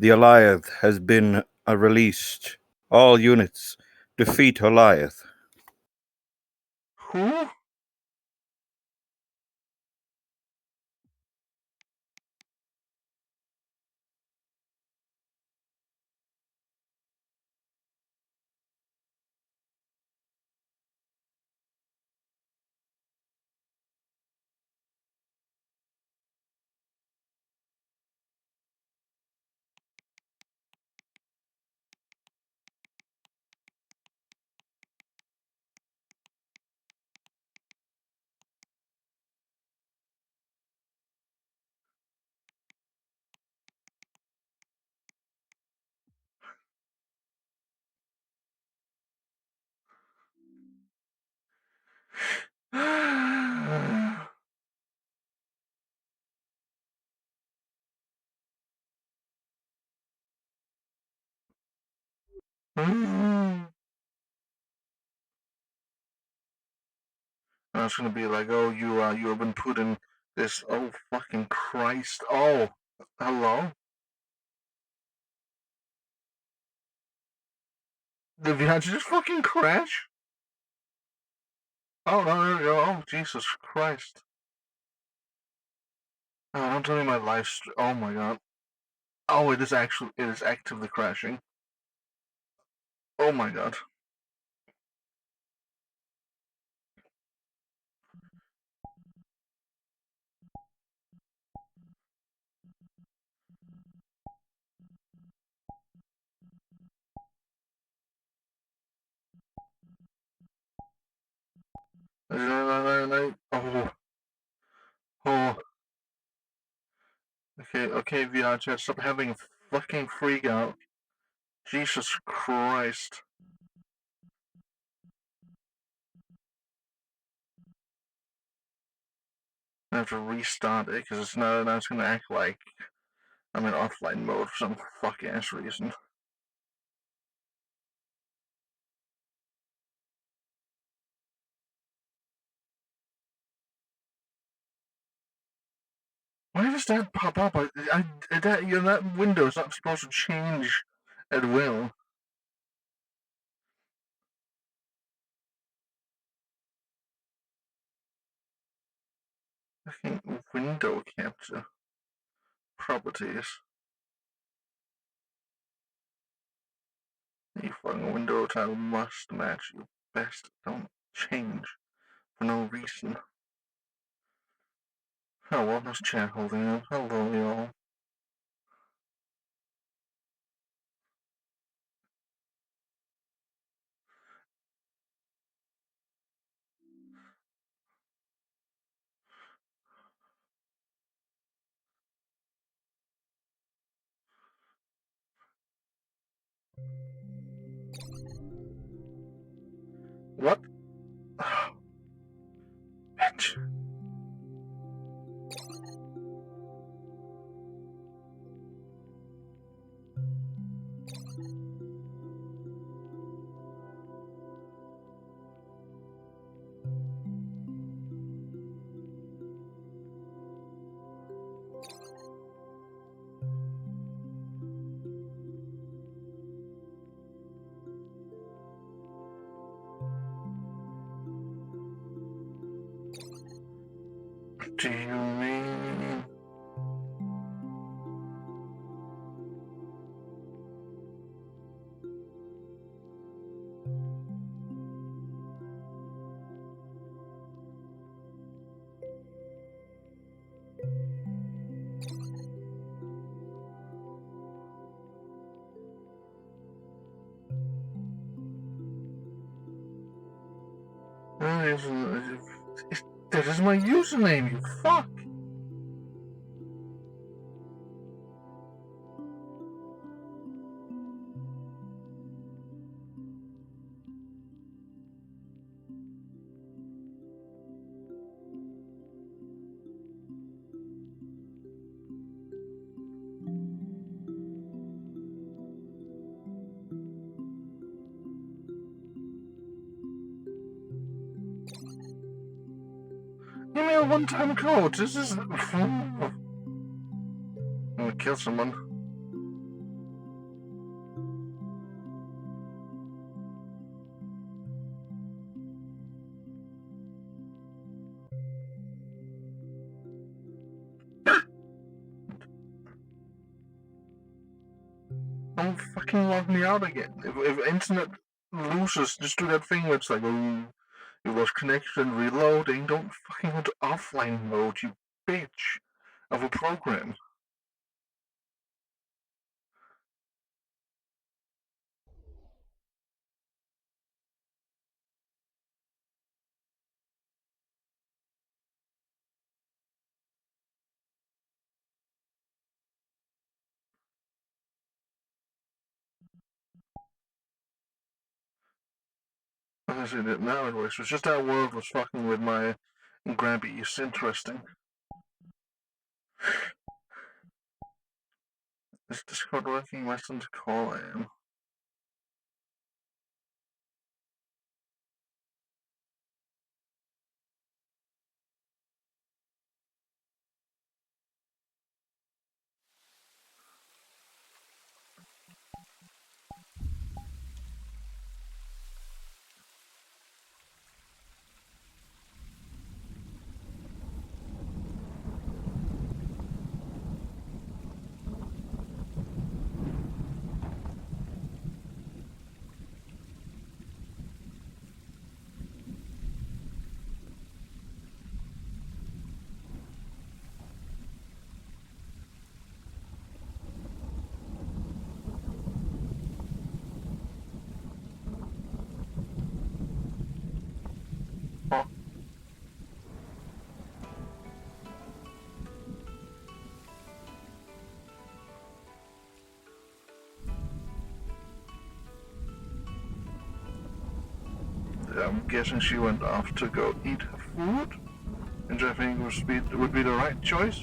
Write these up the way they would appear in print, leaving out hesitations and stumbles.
The Alliance has been released. All units, defeat Goliath. Who? I was gonna be like, oh, you have been put in this. Oh, fucking Christ! Oh, hello. Did you just fucking crash? Oh no, there we go. Oh, Jesus Christ! Oh, don't tell me my life. Oh my God. Oh, it is actively crashing. Oh my God. Oh, oh. Okay, VR chat, stop having a fucking freak out. Jesus Christ. I have to restart it because now it's gonna act like I'm in offline mode for some fuck ass reason. Why does that pop up? That window's not supposed to change at will. Fucking window capture properties. The fucking window title must match. You best don't change for no reason. Oh well, that's chat holding up. Hello, y'all. What? Bitch. Do you mean? That is my username, you fuck! Give me a one-time code. This is. I'm gonna kill someone. Don't fucking log me out again. If internet loses, just do that thing where it's like, oh, it was connection reloading. Don't fucking go to offline mode, you bitch of a program. I see it now it works. It's just that world was fucking with my Grabby. It's interesting. Is Discord working? Listen to call in. Oh. I'm guessing she went off to go eat her food, which I think would be the right choice.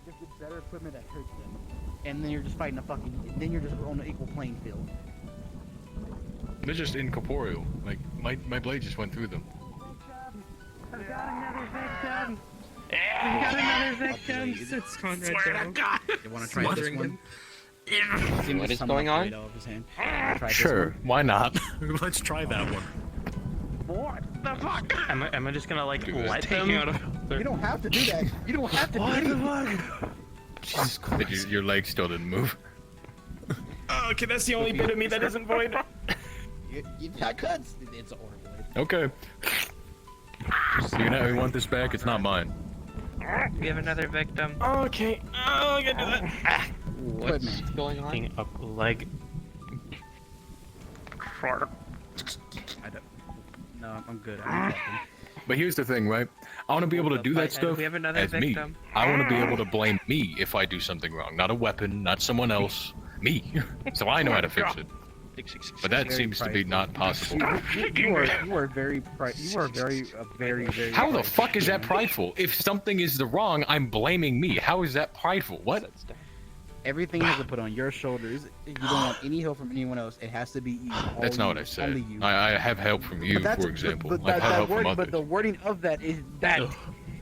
Just get better equipment that hurts them, and then you're just fighting then you're just on an equal playing field. They're just incorporeal. Like, my blade just went through them. I've got another victim! I've got another victim! It's Conrad. Swear to God! You want to try this one? What is going on? Sure, why not? Let's try that one. What the fuck? Am I just gonna like let them? You don't have to do that. You don't have to do that. Jesus Christ. Your leg still didn't move. Oh, okay, that's the only bit of me that isn't void. I could. It's horrible. Okay. You want this back? It's not mine. We have another victim. Okay. Oh, I gotta do that. What's going on? Up leg. I don't. No, I'm good. But here's the thing, right? I want to be able to do that stuff We have another as victim. me. I want to be able to blame me if I do something wrong. Not a weapon, not someone else. Me. So I know how to fix it. But that seems to be not possible. You are very very. How the fuck is that prideful? If something is the wrong, I'm blaming me. How is that prideful? What? Everything has to put on your shoulders. You don't want any help from anyone else. It has to be you. That's not what I said. I have help from you, for example. I've had help from others. But the wording of that is that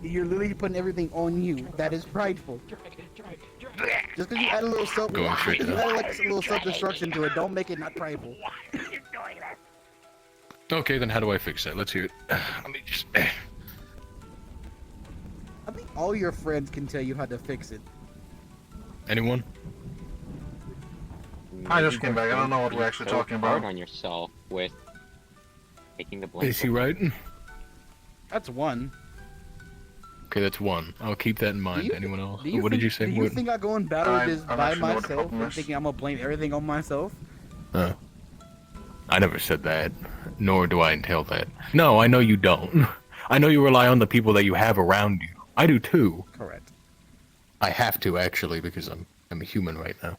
you're literally putting everything on you. That is prideful. Just because you add a little self-destruction to it, don't make it not prideful. Okay, then how do I fix that? Let's hear it. Let me just. I think all your friends can tell you how to fix it. Anyone? I just came back. I don't know what we're actually talking about. Hard on yourself with taking the blame. Is he right? That's one. Okay, that's one. I'll keep that in mind. Anyone else? What did you say? Do you think I go in battle with this by myself and thinking I'm gonna blame everything on myself? I never said that, nor do I entail that. No, I know you don't. I know you rely on the people that you have around you. I do too. Correct. I have to, actually, because I'm a human right now.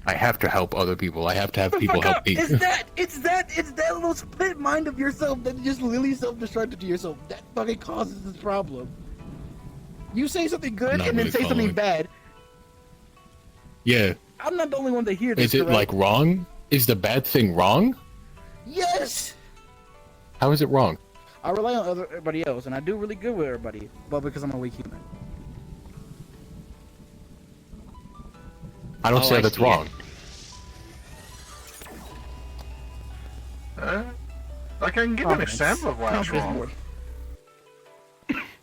I have to help other people. I have to have people help me. It's that little split mind of yourself that just literally self-destructive to yourself. That fucking causes this problem. You say something good and then say something bad. Yeah. I'm not the only one to hear this. Is it like wrong? Is the bad thing wrong? Yes. How is it wrong? I rely on everybody else, and I do really good with everybody, but because I'm a weak human. I don't say that's wrong. can give an example of why it's wrong.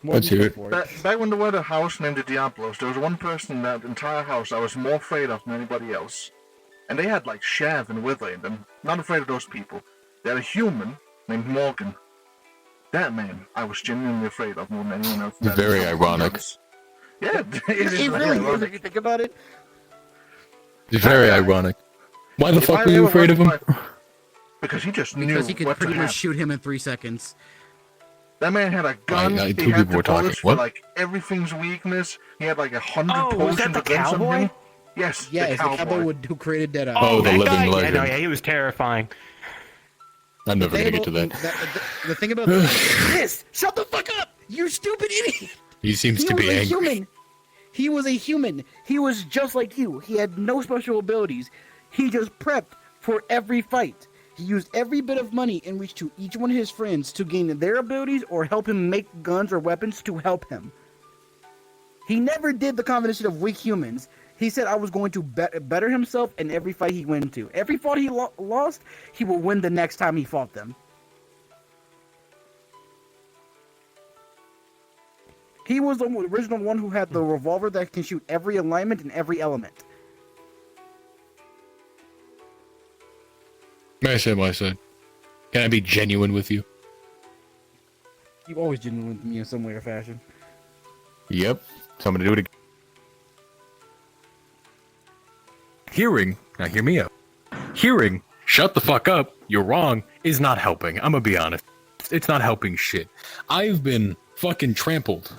Let's hear it. Back when there was a house named the Diablos, there was one person in that entire house I was more afraid of than anybody else. And they had like Shav and Wither in them. Not afraid of those people. They had a human named Morgan. That man I was genuinely afraid of more than anyone else. Very ironic. Yeah, It really is if you think about it. It's very ironic. Why the fuck were you afraid of him? Because he just knew Because he could what pretty to much have. shoot him in 3 seconds. That man had a gun. Two He people had the were talking. bullets for What? like everything's weakness. He had like 100 Oh, was that potions the against cowboy? him. Yes, Yes, the cowboy. who created Deadeye. Oh, the that living guy? legend. Yeah, no, yeah, he was terrifying. I'm never gonna get to that. The thing about this, shut the fuck up, you stupid idiot. He seems He to was be a angry. human. He was a human. He was just like you. He had no special abilities. He just prepped for every fight. He used every bit of money in reach to each one of his friends to gain their abilities or help him make guns or weapons to help him. He never did the combination of weak humans. He said I was going to better himself in every fight he went into. Every fight he lost, he will win the next time he fought them. He was the original one who had the revolver that can shoot every alignment and every element. May I say my side? Can I be genuine with you? You've always genuine with me in some way or fashion. Yep. So I'm gonna do it again. Hearing, now hear me out. Hearing, shut the fuck up, you're wrong, is not helping. I'm gonna be honest. It's not helping shit. I've been fucking trampled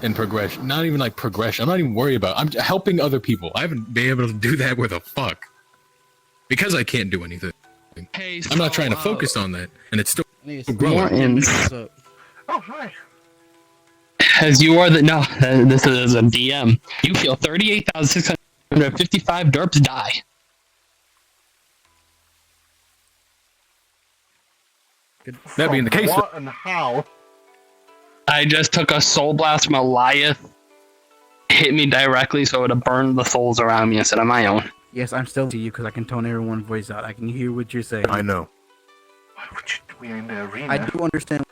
in progression. Not even like progression. I'm not even worried about it. I'm helping other people. I haven't been able to do that with a fuck. Because I can't do anything. Hey, I'm not trying to focus on that, and it's still Yes. growing. Morton, Oh, hi. as you are the no, this is a DM. You feel 38,655 derps die. That being the case, What and how? I just took a soul blast from Eliath, hit me directly, so it would have burned the souls around me instead of my own. Yes, I'm still to you because I can tone everyone's voice out. I can hear what you're saying. I know. Why would you? We're in the arena. I do understand.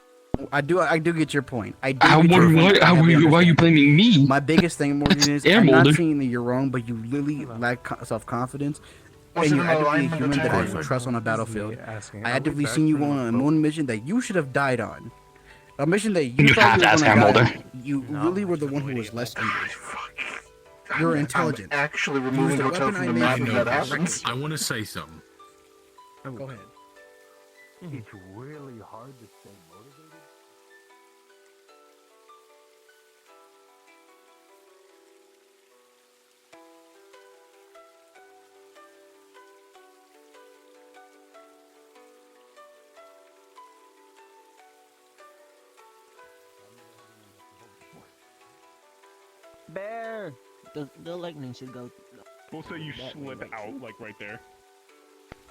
I do get your point. I do. How, get your point. I heavily why are you understand. blaming me? My biggest thing, Morgan, is Air I'm not Molder. saying that you're wrong, but you literally lack self-confidence. Was And it you're an actively a alignment human that attack? has no trust on a battlefield. Asking, I are we actively back seen you from go the on a boat? moon mission that you should have died on. A mission that you You thought have you to were ask gonna Air die. Molder. You really were the one who was less injured. You're intelligent. I'm actually removing the hotel weapon from I the made map for if you that correctly. happens. I want to say something. Go ahead. It's really hard to stay motivated. Bear! The lightning should go. We'll say you slid out, like right there.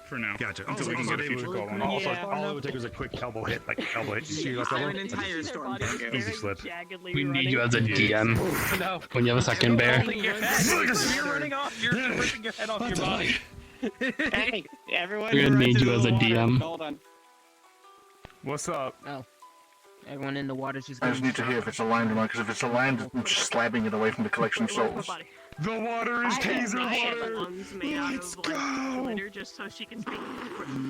For now. Gotcha. Oh, Until we can get a future call on. Also, all it would take was a quick elbow hit, like elbow hit. See you An entire storm. Easy slip. We need you as a DM. No. When you have a second bear. You're running off. You're ripping your head off your body. Hey, everyone. We're gonna run need to you the as a water. DM. Hold on. What's up? Everyone in the water's just I going just need to hear if it's aligned or not, because if it's aligned, I'm just slapping it away from the collection of souls. The water is taser water. Let's go. Glitter just so she can speak.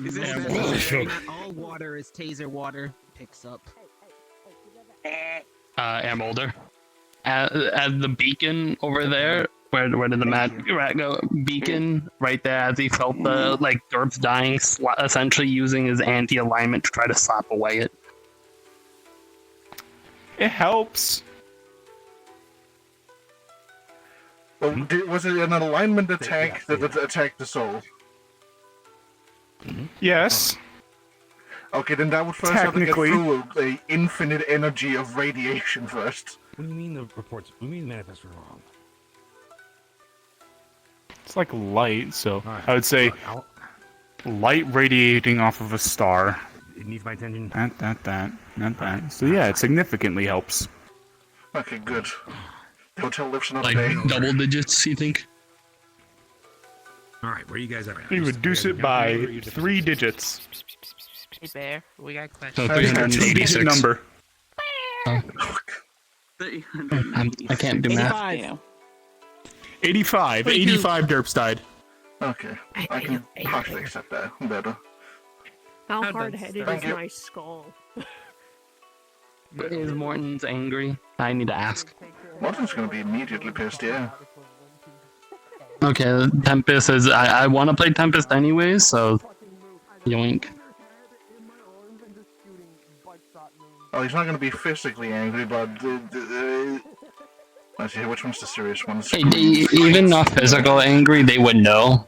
Is this Not necessary? all water is taser water. Picks up. Air Molder. At the beacon over there, where did the mad rat go? Beacon right there as he felt the like derps dying, essentially using his anti-alignment to try to slap away it. It helps. Well, was it an alignment attack that attacked the soul? Yes. Okay, then that would first have to get Technically. through the infinite energy of radiation first. What do you mean the reports? What do you mean manifests were wrong? It's like light, so Alright, I would say look, light radiating off of a star. it needs my attention. That. So yeah, it significantly helps. Okay, good. The hotel lives another Like day. double digits, you think? All right, where you guys at? You reduce it by 3 digits. Hey Bear, we got So questions. 386. number. I can't do math. 85. 85. 85 derps died. Okay, I can partially accept that better. How How hard-headed Thank is you. my skull? Is Morton's angry? I need to ask. Morton's gonna be immediately pissed, yeah. Okay, Tempest is. I want to play Tempest anyways, so. Yoink. Oh, he's not gonna be physically angry, but... let's see, which one's the serious one? Even not physical angry, they would know.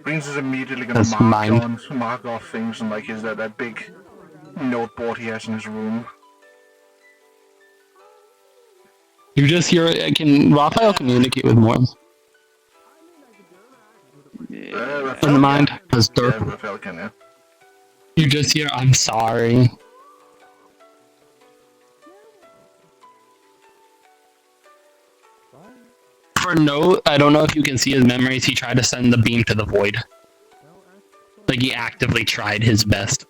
Greens is immediately gonna That's mine. mark off things and like his that big noteboard he has in his room. You just hear. Can Raphael communicate with Morton? Raphael, In the mind, yeah. as Yeah, Dirk. Raphael can, yeah. You just hear, I'm sorry. For note, I don't know if you can see his memories, he tried to send the beam to the void. Like, he actively tried his best.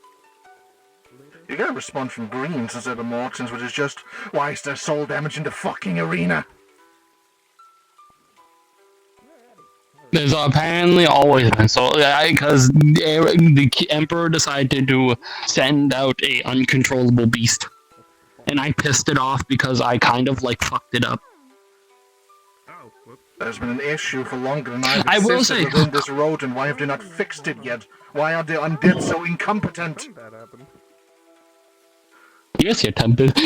You gotta respond from Greens instead of Morton's, which is just, why is there soul damage in the fucking arena? There's apparently always been, so, because the Emperor decided to send out a uncontrollable beast. And I pissed it off because I kind of, like, fucked it up. There's been an issue for longer than I've I will existed say- within this road, and why have they not fixed it yet? Why are the undead so incompetent? You just hear Tempest,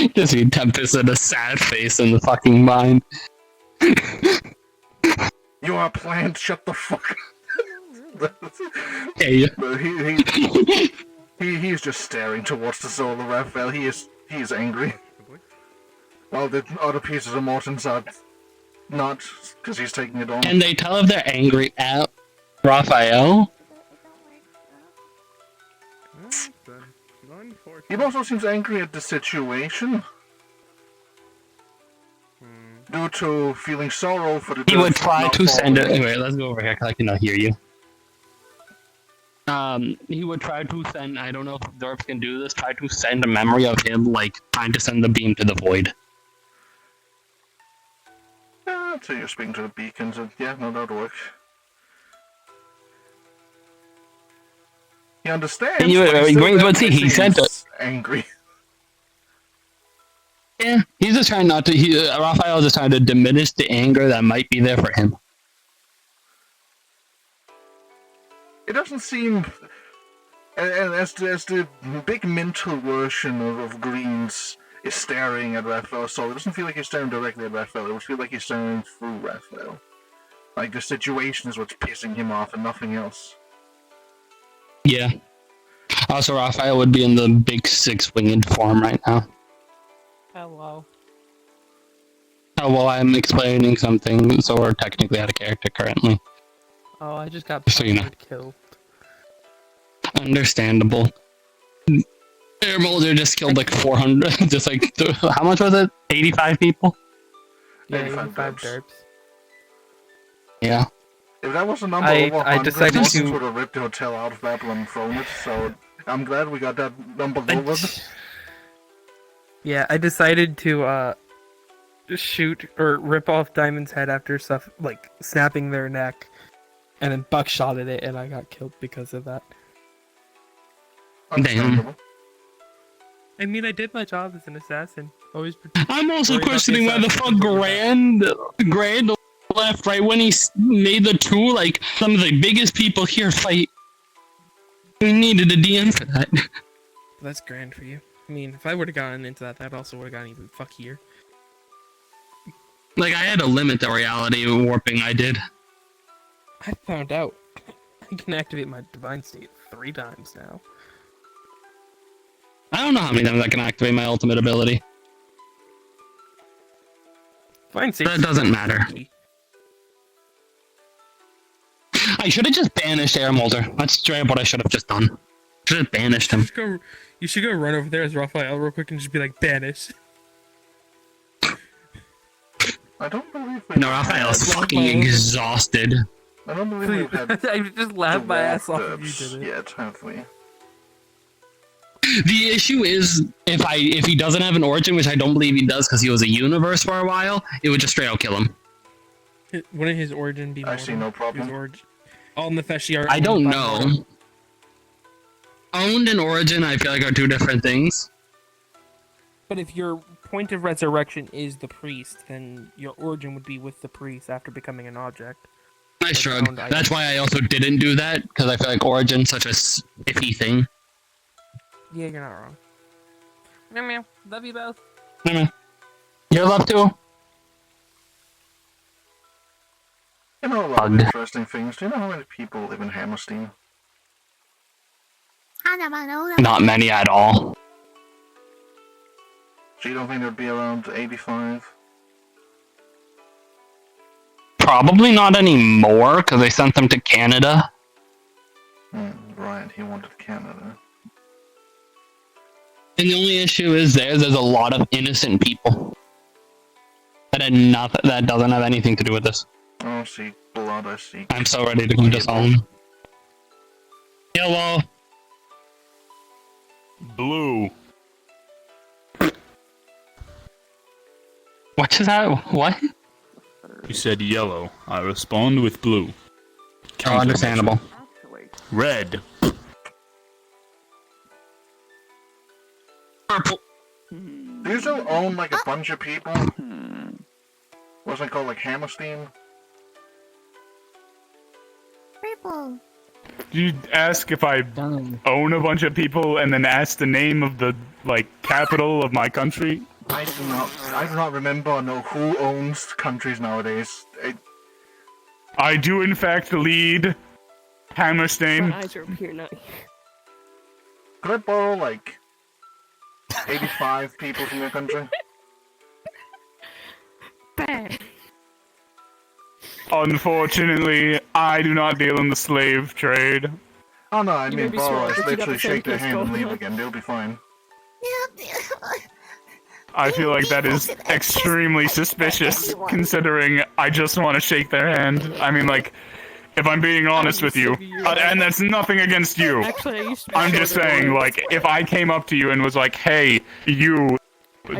in a sad face in the fucking mind. You are planned, shut the fuck up. Hey. But he is just staring towards the soul of Raphael. He is angry. While the other pieces of Morton's are not, because he's taking it on. Can they tell if they're angry at Raphael? He also seems angry at the situation. Due to feeling sorrow for the He would death try not to send it. falling. Anyway, let's go over here because I cannot hear you. He would try to send. I don't know if Dorps can do this. Try to send a memory of him, like trying to send the beam to the void. Yeah, so you're speaking to the beacons, and yeah, no, that would work. He understands. And you, but Greens, still but see, he sent it. Angry. Yeah, he's just trying not to. Raphael is just trying to diminish the anger that might be there for him. It doesn't seem, and as the big mental version of Greens is staring at Raphael, so it doesn't feel like he's staring directly at Raphael. It would feel like he's staring through Raphael. Like the situation is what's pissing him off and nothing else. Yeah. Also, Raphael would be in the big six-winged form right now. Hello. Oh, well, I'm explaining something, so we're technically out of character currently. Oh, I just got So you know. killed. Understandable. Air Molder just killed like 400, just like, how much was it? 85 people? Yeah, 85 85 derps. derps. Yeah. If that was a number I over 100, decided Mortons to- would have ripped the hotel out of Babylon and thrown it, so I'm glad we got that number lowered. Yeah, I decided to shoot or rip off Diamond's head after stuff like snapping their neck, and then buckshotted it, and I got killed because of that. Understandable. I mean, I did my job as an assassin. Always. I'm also worry about the questioning why the assassin fuck Grand left right when he made the two, like, some of the biggest people here fight. We needed a DM for that. That's grand for you. I mean, if I would have gotten into that, that also would have gotten even fuckier. Like, I had to limit the reality warping I did. I found out I can activate my divine state 3 times now. I don't know how many times I can activate my ultimate ability. Divine state. That doesn't matter. I should have just banished Air Molder. That's straight up what I should have just done. Should have banished him. You should go run over there as Raphael real quick and just be like, banish. I don't believe we No, Raphael's fucking exhausted. I don't believe we've had I just laughed my ass off if you derps did it. yet, have we? The issue is if he doesn't have an origin, which I don't believe he does because he was a universe for a while, it would just straight out kill him. Wouldn't his origin be? I see no problem. All Nefeshi are. I don't owned by Mortal. know. Owned and origin, I feel like, are two different things. But if your point of resurrection is the priest, then your origin would be with the priest after becoming an object. I shrug. That's why I also didn't do that, because I feel like origin's such a iffy thing. Yeah, you're not wrong. Meow meow. Love you both. You're love too. You know a lot of interesting things. Do you know how many people live in Hammerstein? Not many at all. So you don't think there'd be around 85? Probably not anymore, because they sent them to Canada. Right, he wanted Canada. And the only issue is there's a lot of innocent people. That doesn't have anything to do with this. Oh, I see blood, I see. I'm so ready to go to home. Yellow. Blue. What is that? What? You said yellow. I respond with blue. Oh, understandable. Red. Purple. Do you still own like a bunch of people? Wasn't it called like Hammerstein? Purple. You ask if I own a bunch of people and then ask the name of the, like, capital of my country? I do not remember or know who owns countries nowadays. I do in fact lead Hammerstein. My eyes are up here now. Could I borrow like 85 people from your country? Bad. Unfortunately, I do not deal in the slave trade. Oh no, I mean borrow is but you got literally the same shake their case hand and going leave on. again, they'll be fine. I feel like that is extremely suspicious, considering I just want to shake their hand. I mean, like, if I'm being honest with you, and that's nothing against you. Actually, I used to be I'm just saying, like, if I came up to you and was like, hey, you,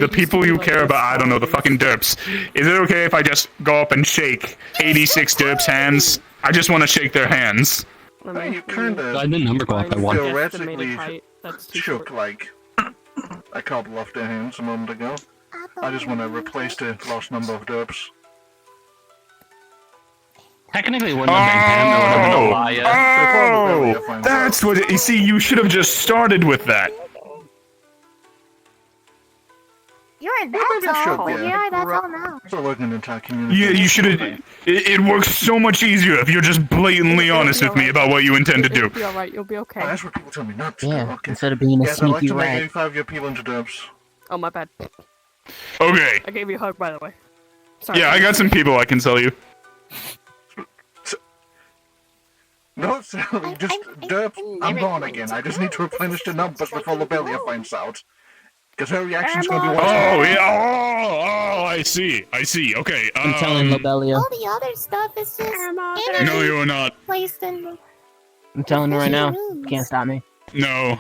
the people you care about, I don't know, the fucking derps, is it okay if I just go up and shake 86 derps' hands? I just want to shake their hands. Well, you kinda I didn't number go up by one. theoretically shook like a couple off their hands a moment ago. I just want to replace the lost number of derps. Technically, it wouldn't have been him. It would have been Elias. Oh, that's what it, you see, you should have just started with that. You're an asshole. yeah. Yeah, that's all now. So working in the entire community. Yeah, you should have. It works so much easier if you're just blatantly honest with me about what you intend to do. You'll be alright, you'll be okay. Oh, that's what people tell me not to Yeah, do. Okay. instead of being a Yes, I'd like sneaky to make rat. 85 of your people into derps. Oh, my bad. Okay. I gave you a hug, by the way. Sorry. Yeah, I got some people I can sell you. No, Sally, just derp. I'm gone again. I just need to replenish the numbers before Lobelia finds out. Because her reaction's gonna be Oh, yeah. Oh, I see. Okay. I'm telling Lobelia. All the other stuff is just energy No, you are not. placed in. I'm telling her right now. You can't stop me. No.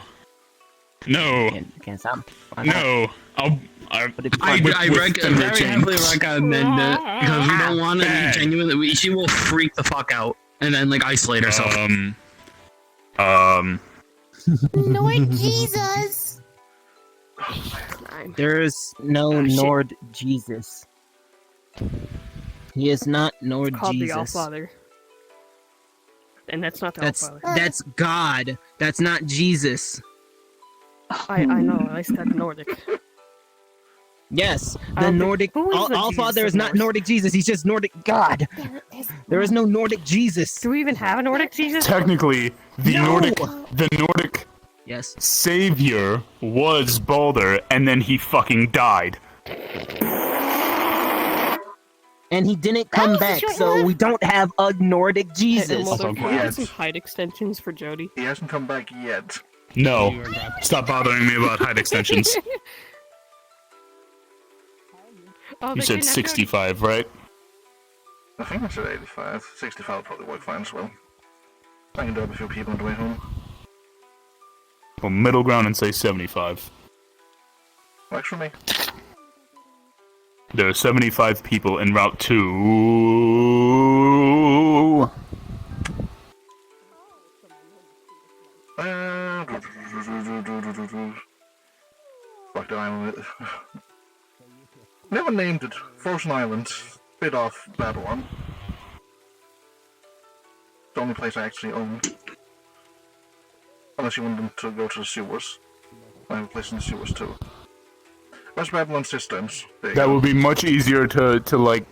No. You can't stop me. Why not? No. I very heavily recommend it because we don't want to be genuinely. She will freak the fuck out and then like isolate herself. Lord Jesus! There is no Nord Jesus. He is not Nord Called the Jesus. Allfather. And that's not the Allfather. That's God. That's not Jesus. I know, I said Nordic. Yes, I the don't Nordic. think- who is the Allfather Jesus is of not Norse? Nordic Jesus. He's just Nordic God. There is no Nordic Jesus. Do we even have a Nordic Jesus? Technically, the Nordic Yes. savior was Baldur, and then he fucking died. And he didn't come back, so we don't have a Nordic Jesus. Can I Yes. get some height extensions for Jody? He hasn't come back yet. No. Stop bothering me about height extensions. Oh, You said 65, right? I think I said 85. 65 will probably work fine as well. I can do a few people on the way home. go middle ground and say 75. Works for me. There are 75 people en route to... Fuck the island. Never named it. Frozen Island. Bit off Babylon. The only place I actually own. Unless you want them to go to the sewers. I have a place in the sewers too. West Babylon Systems. That would be much easier to like...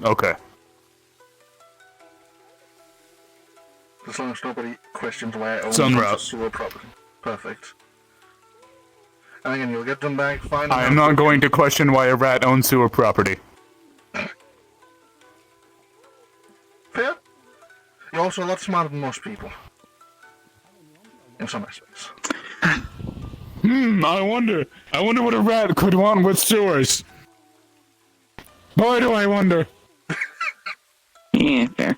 Okay. As long as nobody questions why I own Sunroute. the sewer property. Perfect. And again, you'll get them back fine. I am not going to question why a rat owns sewer property. Fair? You're also a lot smarter than most people. In some aspects. I wonder what a rat could want with sewers. Boy, do I wonder. Yeah, fair.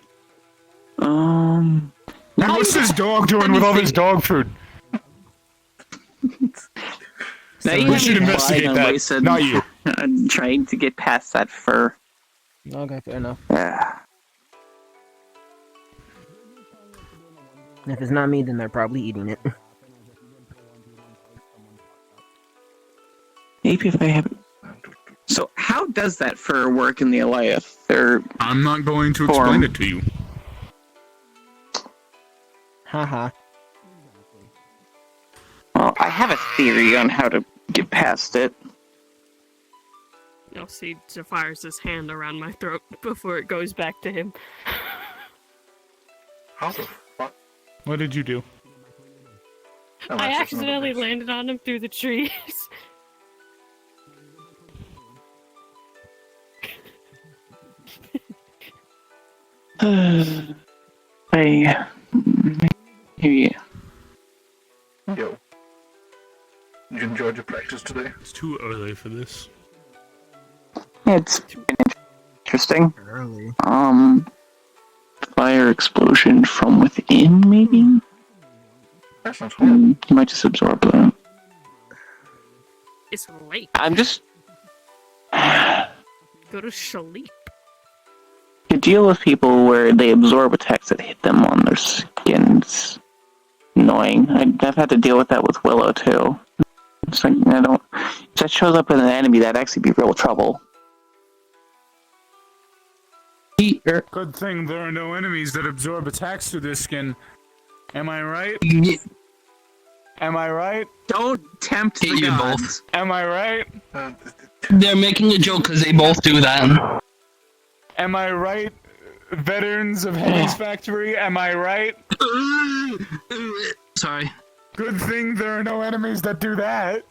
What's this dog doing with all this dog food? We should investigate that. Not you. I'm trying to get past that fur. Okay, fair enough. If it's not me, then they're probably eating it. Maybe if I have it. So, how does that fur work in the Alliance? I'm not going to explain it to you. Haha. Well, I have a theory on how to get past it. You'll see Jafire's hand around my throat before it goes back to him. How the fuck? What did you do? I accidentally landed on him through the trees. Yeah. Yo. You enjoyed your practice today? It's too early for this. It's been interesting. Early. Fire explosion from within, maybe? That sounds horrible. You might just absorb that. It's late. I'm just... Go to sleep. To deal with people where they absorb attacks that hit them on their skin, it's annoying. I've had to deal with that with Willow, too. It's like, if that shows up in an enemy, that'd actually be real trouble. Good thing there are no enemies that absorb attacks through their skin. Am I right? Yeah. Am I right? Don't tempt the you gods. both. Am I right? They're making a joke because they both do that. Am I right? Veterans of Heaven's Factory, am I right? Sorry. Good thing there are no enemies that do that.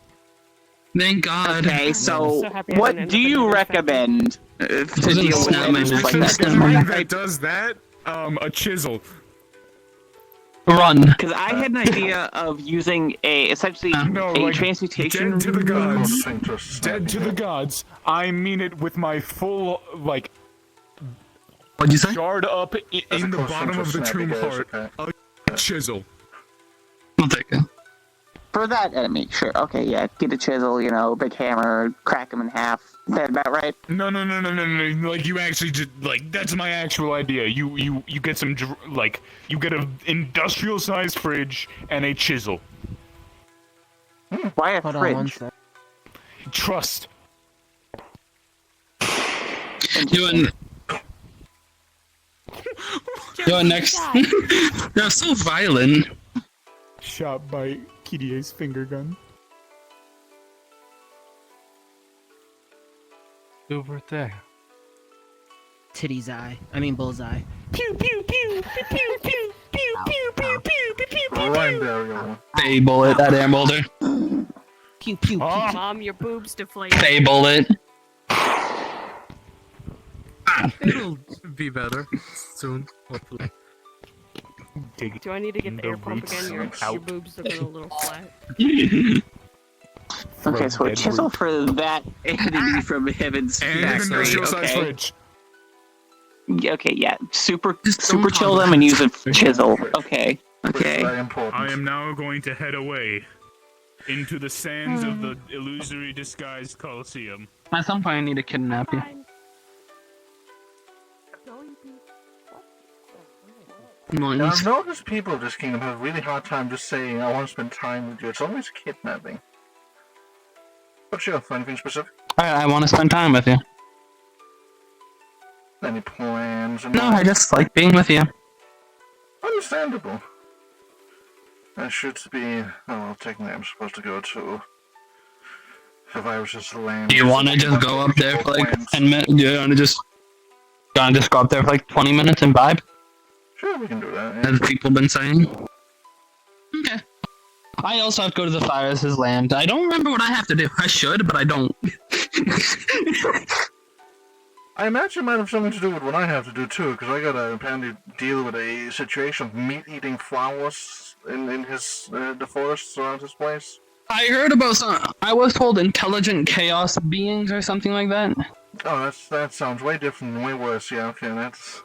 Thank God. Okay, so what do you recommend to deal with enemies like that? Something that does that? A chisel. Run. Because I had an idea of using essentially a transmutation. Dead to the gods. Dead to the gods. I mean it with my full, like, what'd you say? Shard up in the bottom of the tomb heart. A chisel. I'll take it. For that enemy, sure. Okay, yeah. Get a chisel, big hammer, crack him in half. Is that about right? No. Like, you actually just, like, that's my actual idea. You get some, like, you get an industrial-sized fridge and a chisel. Why a Hold on fridge? one sec. Trust. Doing next. They're so violent. Shot by Kirie's finger gun. Over there. Titty's eye. I mean bullseye. Pew pew pew pew pew pew pew pew pew pew pew pew. Right there, yo. Stay bullet, that damn boulder. Pew pew. Mom, your boobs deflated. Stay bullet. It'll be better soon, hopefully. Do I need to get the air pump again? Your boobs looking a little flat. Okay, so a chisel for that entity from Heaven's Factory. Fridge. Okay, yeah. Super chill them and use a chisel. Okay. Okay. Very important. I am now going to head away into the sands of the illusory disguised Colosseum. At some point, I need to kidnap you. And I've noticed people of this kingdom have a really hard time just saying, I want to spend time with you. It's always kidnapping. But sure, for anything specific? I want to spend time with you. Any plans? No, I just like being with you. Understandable. I should be... Oh, well, technically I'm supposed to go to... The virus's land. Do you want to just go up there for like 10 minutes? Do you want to just go up there for like 20 minutes and vibe? Sure, we can do that. Yeah. As people been saying. Okay. I also have to go to the virus's land. I don't remember what I have to do. I should, but I don't. I imagine it might have something to do with what I have to do too, because I gotta apparently deal with a situation of meat-eating flowers in his the forests around his place. I heard about some. I was told intelligent chaos beings or something like that. Oh, that sounds way different and way worse. Yeah, okay, that's.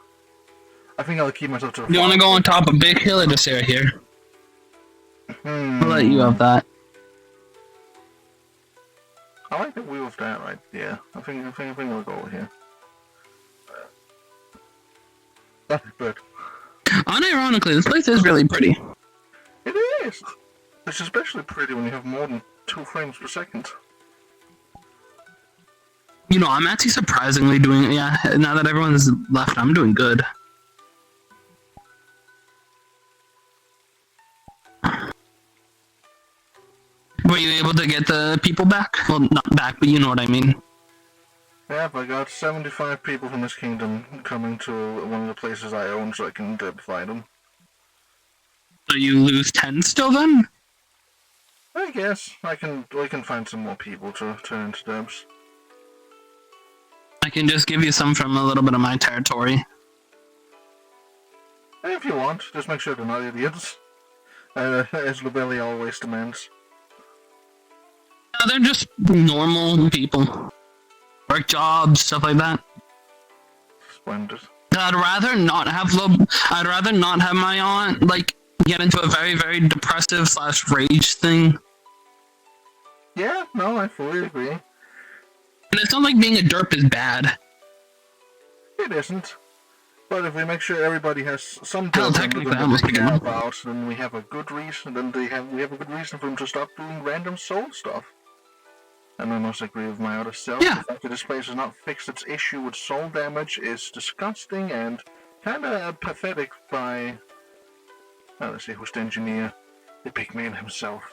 I think I'll keep myself to. Do you want to go on top of Big Hill or just right here? I'll let you have that. I like the wheel of that right. Yeah, I think we'll go over here. That's good. Unironically, this place is really pretty. It is. It's especially pretty when you have more than 2 frames per second. You know, I'm actually surprisingly doing. Yeah, now that everyone's left, I'm doing good. Were you able to get the people back? Well, not back, but you know what I mean. Yep, I got 75 people from this kingdom coming to one of the places I own so I can fight them. So you lose 10 still then? I guess we can find some more people to turn into debs. I can just give you some from a little bit of my territory. If you want, just make sure they're not idiots. As Lubelli always demands. No, they're just normal people. Work jobs, stuff like that. Splendid. I'd rather not have my aunt, like, get into a very, very depressive / rage thing. Yeah, no, I fully agree. And it's not like being a derp is bad. It isn't. But if we make sure everybody has some Hell, derp technically, I almost care began. about, then we have a good reason. Then we have a good reason for them to stop doing random soul stuff. And I must agree with my other self. Yeah. The fact that this place has not fixed its issue with soul damage is disgusting and kind of pathetic by... Oh, let's see, who's the engineer? The big man himself.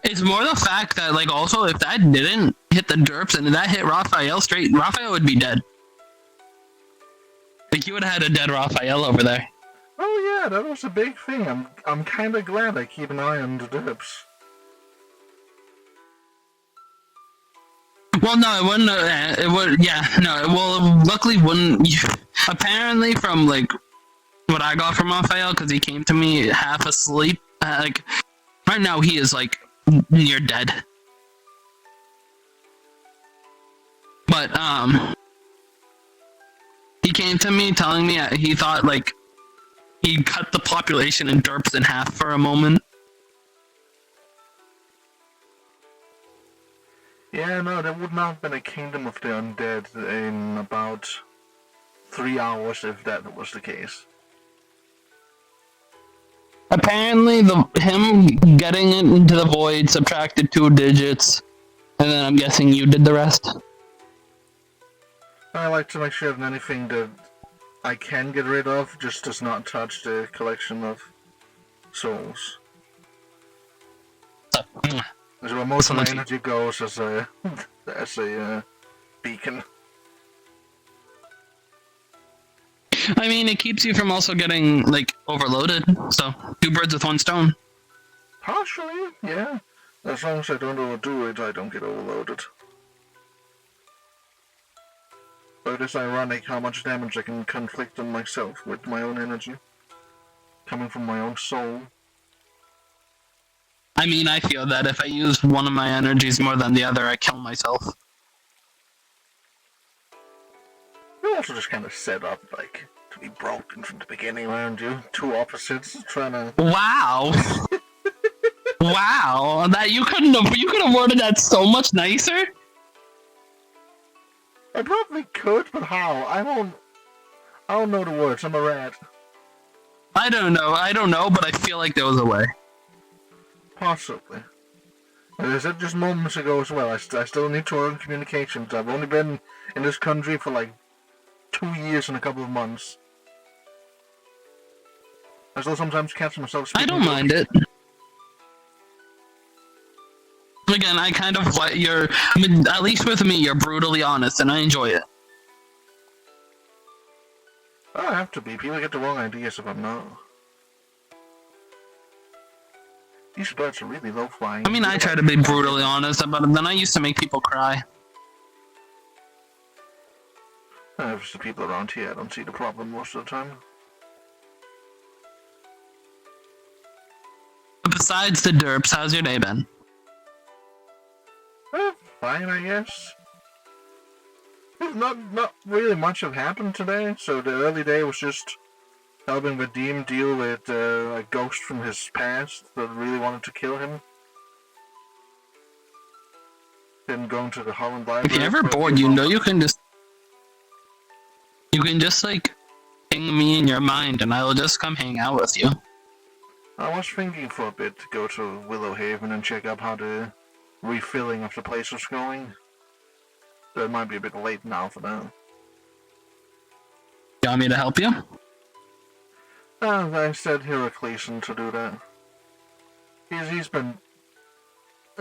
It's more the fact that, like, also, if that didn't hit the derps and that hit Raphael straight, Raphael would be dead. Like, you would have had a dead Raphael over there. Oh yeah, that was a big thing. I'm kind of glad I keep an eye on the derps. Well, no, it wouldn't. It would. Yeah, no. Well, luckily, wouldn't. Apparently, from like what I got from Raphael, because he came to me half asleep. Like right now, he is like near dead. But he came to me telling me he thought like he cut the population in derps in half for a moment. Yeah, no, there would not have been a kingdom of the undead in about 3 hours if that was the case. Apparently, him getting it into the void subtracted 2 digits, and then I'm guessing you did the rest. I like to make sure that anything that I can get rid of just does not touch the collection of souls. That's where most of my energy goes as a beacon. I mean, it keeps you from also getting, like, overloaded, so 2 birds with 1 stone. Partially, yeah. As long as I don't overdo it, I don't get overloaded. But it's ironic how much damage I can conflict on myself with my own energy. Coming from my own soul. I mean, I feel that if I use one of my energies more than the other, I kill myself. We also just kind of set up, like, to be broken from the beginning around you. Two opposites trying to. Wow. Wow. That you could have worded that so much nicer. I probably could, but how? I don't know the words. I'm a rat. I don't know, but I feel like there was a way. Possibly. As I said just moments ago as well, I still need to learn communications. I've only been in this country for like 2 years and a couple of months. I still sometimes catch myself speaking. I don't mind it. Again, I kind of what you're. I mean, at least with me, you're brutally honest, and I enjoy it. I have to be. People get the wrong ideas if I'm not. These birds are really low flying. I mean, I try to be brutally honest about it. Then I used to make people cry. There's the people around here. I don't see the problem most of the time. Besides the derps, how's your day been? Fine, I guess. Not really much have happened today, so the early day was just helping Vadim deal with a ghost from his past that really wanted to kill him. Then going to the Holland Library. If you're ever bored, you know you can just like ping me in your mind, and I'll just come hang out with you. I was thinking for a bit to go to Willow Haven and check out how the refilling of the place was going. So it might be a bit late now for that. You want me to help you? I said Heracleson to do that. He's been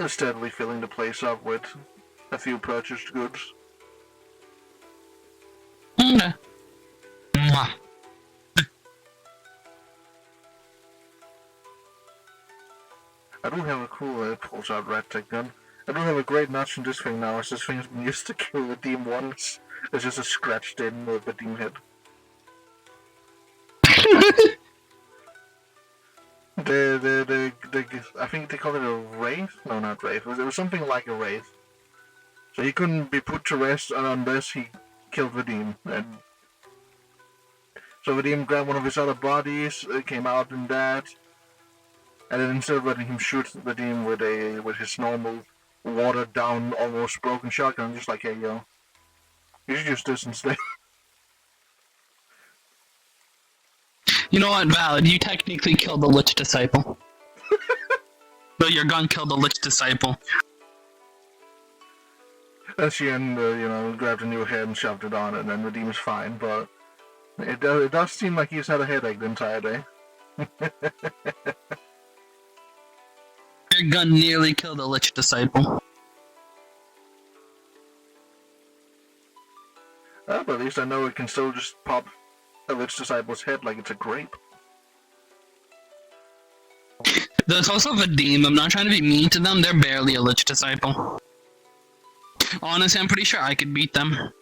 steadily filling the place up with a few purchased goods. Okay. Mwah. I do have a cool pulls out rat tech gun. I do have a great notch in this thing now, as this thing's been used to kill the Redeem once. There's just a scratched in with the Redeem head. I think they call it a wraith? No, not wraith. It was something like a wraith. So he couldn't be put to rest unless he killed Vadim. And so Vadim grabbed one of his other bodies, came out in that, and then instead of letting him shoot Vadim with his normal watered down, almost broken shotgun, just like, hey yo, you should use this instead. You know what, Valid? You technically killed the Lich Disciple. But your gun killed the Lich Disciple. And she grabbed a new head and shoved it on it, and then Redeem's fine, but it does seem like he's had a headache the entire day. Your gun nearly killed the Lich Disciple. But at least I know it can still just pop a Lich Disciple's head like it's a grape. There's also Vadim. I'm not trying to be mean to them. They're barely a Lich Disciple. Honestly, I'm pretty sure I could beat them.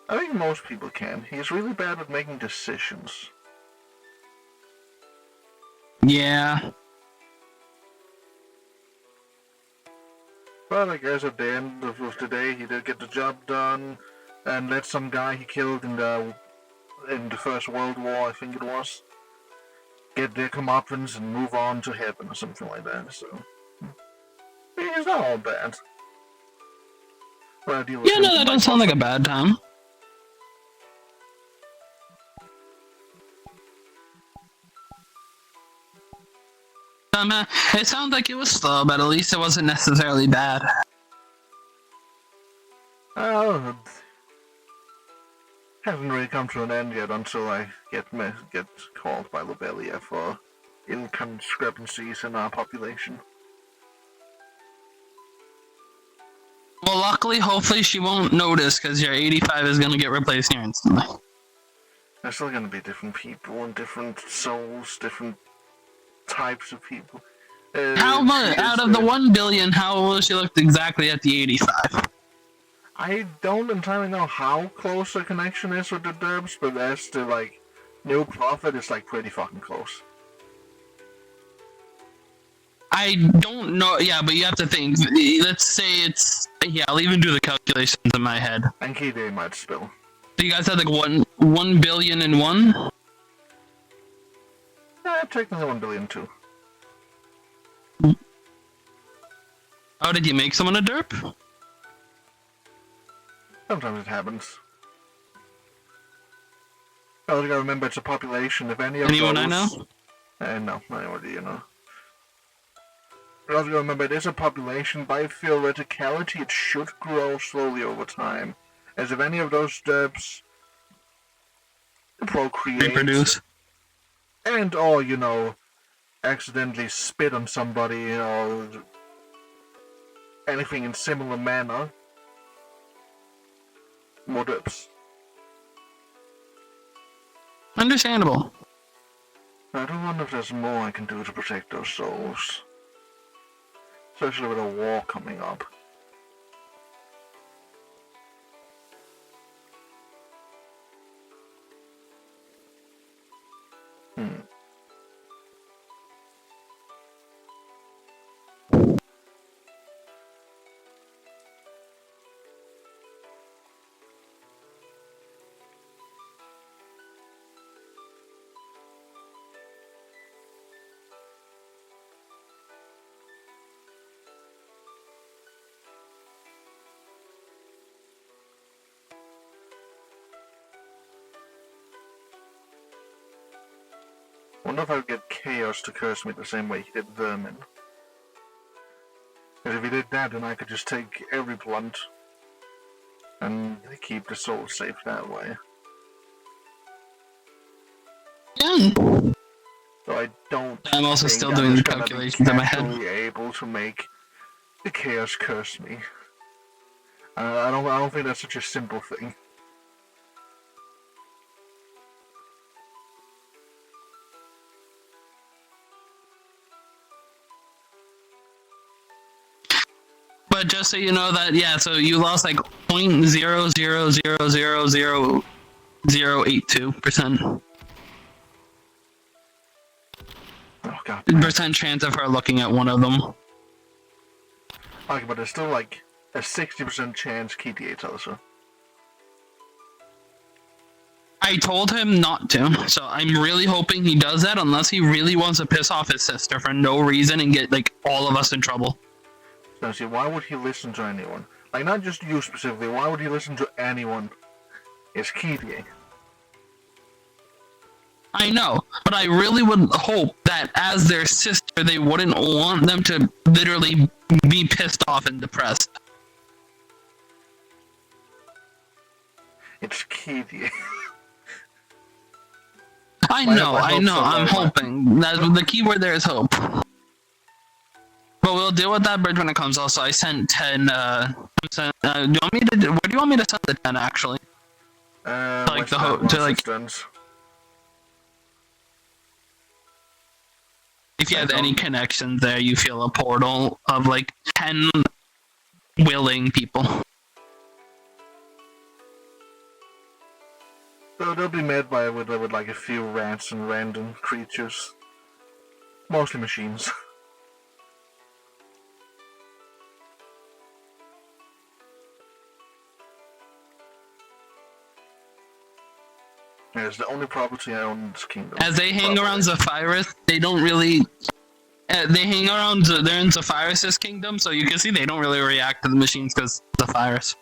I think most people can. He's really bad at making decisions. Yeah. But I guess at the end of the day, he did get the job done, and let some guy he killed in the First World War, I think it was, get their comeuppance and move on to heaven or something like that. So it's not all bad. Yeah, no, that doesn't sound like a bad time. It sounds like it was slow, but at least it wasn't necessarily bad. Oh, hasn't really come to an end yet until I get called by Lobelia for inconscriptancies in our population. Well, luckily, hopefully she won't notice, because your 85 is going to get replaced here instantly. There's still going to be different people and different souls, different types of people. How much, out of the 1 billion, how will she look exactly at the 85? I don't entirely know how close the connection is with the Derbs, but as to, like, New Prophet, it's, like, pretty fucking close. I don't know, yeah, but you have to think. Let's say it's... Yeah, I'll even do the calculations in my head. And Kide might spill. So you guys had, like, 1,000,000,001? Technically 1,000,000,000 too. Oh, did you make someone a derp? Sometimes it happens. Oh, you gotta remember it's a population. If any of Anyone those... I know? No, not anyone do you know. But also remember, it is a population. By theoreticality, it should grow slowly over time. As if any of those derps procreate... Reproduce. And, or, you know, accidentally spit on somebody, or anything in similar manner. More derps. Understandable. I do wonder if there's more I can do to protect those souls. Especially with a war coming up. Wonder if I would get Chaos to curse me the same way he did Vermin. Because if he did that, then I could just take every blunt and keep the soul safe that way. Yeah. So I don't. I'm also think still I'm doing the just gonna be calculations in my head. casually able to make the Chaos curse me. I don't think that's such a simple thing. But just so you know that, yeah, so you lost like 0.0000082%. Oh god. Percent chance of her looking at one of them. Okay, but there's still like a 60% chance Kitty tells her. I told him not to, so I'm really hoping he does that unless he really wants to piss off his sister for no reason and get like all of us in trouble. Now see, why would he listen to anyone? Like, not just you specifically, why would he listen to anyone? It's Kitty. I know, but I really would hope that as their sister, they wouldn't want them to literally be pissed off and depressed. It's Kitty. I know, I'm hoping. The key word there is hope. But we'll deal with that bridge when it comes. Also, I sent 10. Where do you want me to send the 10 actually? Like if you have any connections there, you feel a portal of like 10 willing people. So they'll be met with like a few rats and random creatures. Mostly machines. It's the only property I own in this kingdom. As they hang around Zephyrus, they don't really... they hang around... They're in Zephyrus' kingdom, so you can see they don't really react to the machines because Zephyrus.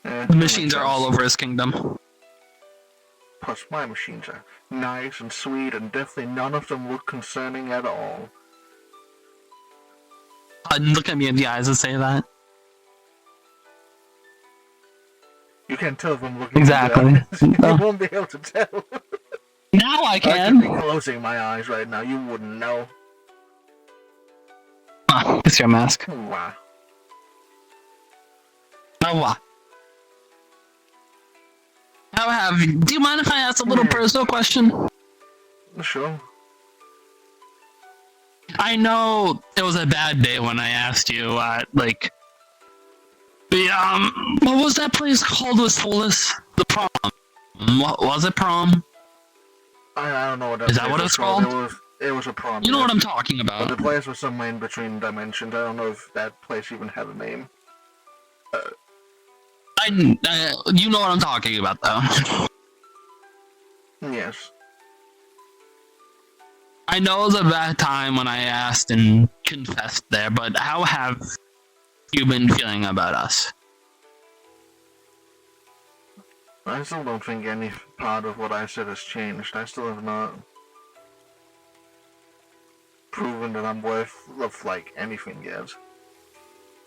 The machines are all over his kingdom. Plus, my machines are nice and sweet, and definitely none of them look concerning at all. Look at me in the eyes and say that. You can't tell if I'm looking exactly. You won't be able to tell. Now I can. I could be closing my eyes right now. You wouldn't know. It's your mask. Wow. Now what? Do you mind if I ask a little personal question? Sure. I know it was a bad day when I asked you, like... what was that place called with Solus? The prom. What was it, prom? I don't know what that is that what it's called? It was a prom. You know what I'm talking about. But the place was somewhere in between dimensions. I don't know if that place even had a name. You know what I'm talking about, though. Yes. I know it was a bad time when I asked and confessed there, but how have you been feeling about us? I still don't think any part of what I said has changed. I still have not proven that I'm worth of like anything yet.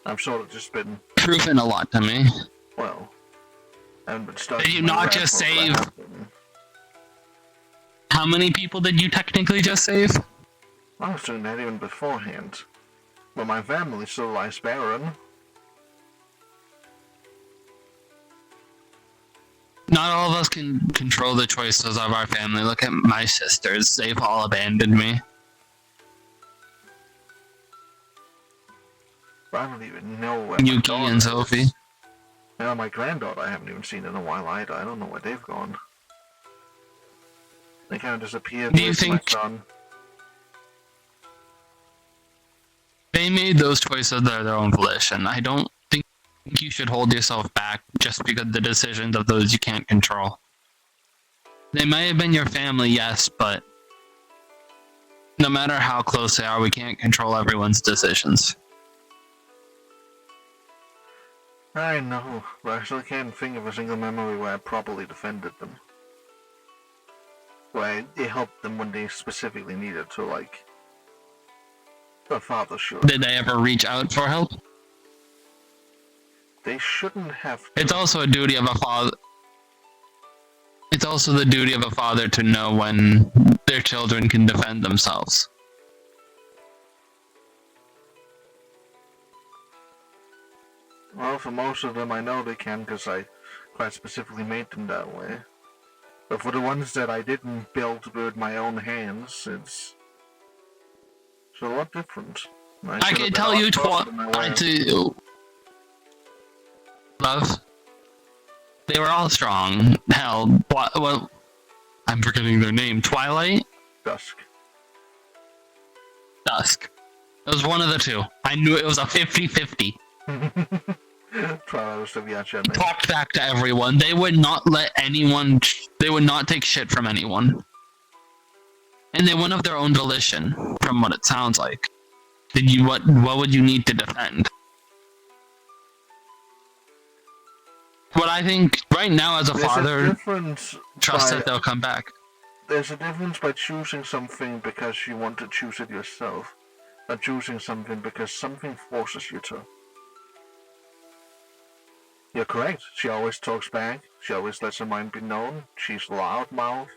I've sort of just been Proven a lot to me. well. I haven't been stuck. Did you in my not rat just hole, but I save? have been. How many people did you technically just save? I was doing that even beforehand. But my family still lies barren. Not all of us can control the choices of our family. Look at my sisters. They've all abandoned me. I don't even know where my Yuki daughter and is. Sophie. Now my granddaughter I haven't even seen in a while either. I don't know where they've gone. They kind of disappeared Do you with think my son. they made those choices of their own volition? I don't think you should hold yourself back just because of the decisions of those you can't control. They might have been your family, yes, but no matter how close they are, we can't control everyone's decisions. I know, but I still can't think of a single memory where I properly defended them. Where it helped them when they specifically needed to, like a father should. Did they ever reach out for help? They shouldn't have to. It's also a duty of a father. It's also the duty of a father to know when their children can defend themselves. Well, for most of them I know they can because I quite specifically made them that way. But for the ones that I didn't build with my own hands, it's a lot different. I can tell you love. They were all strong. Hell, well, I'm forgetting their name. Twilight? Dusk. Dusk. It was one of the two. I knew it was a 50-50. Twilight was the Viacha. Talked back to everyone. They would not let anyone. They would not take shit from anyone. And they went of their own volition, from what it sounds like. Did you what would you need to defend? What I think right now as a father, trust that they'll come back. There's a difference by choosing something because you want to choose it yourself, and choosing something because something forces you to. You're correct. She always talks back. She always lets her mind be known. She's loudmouth.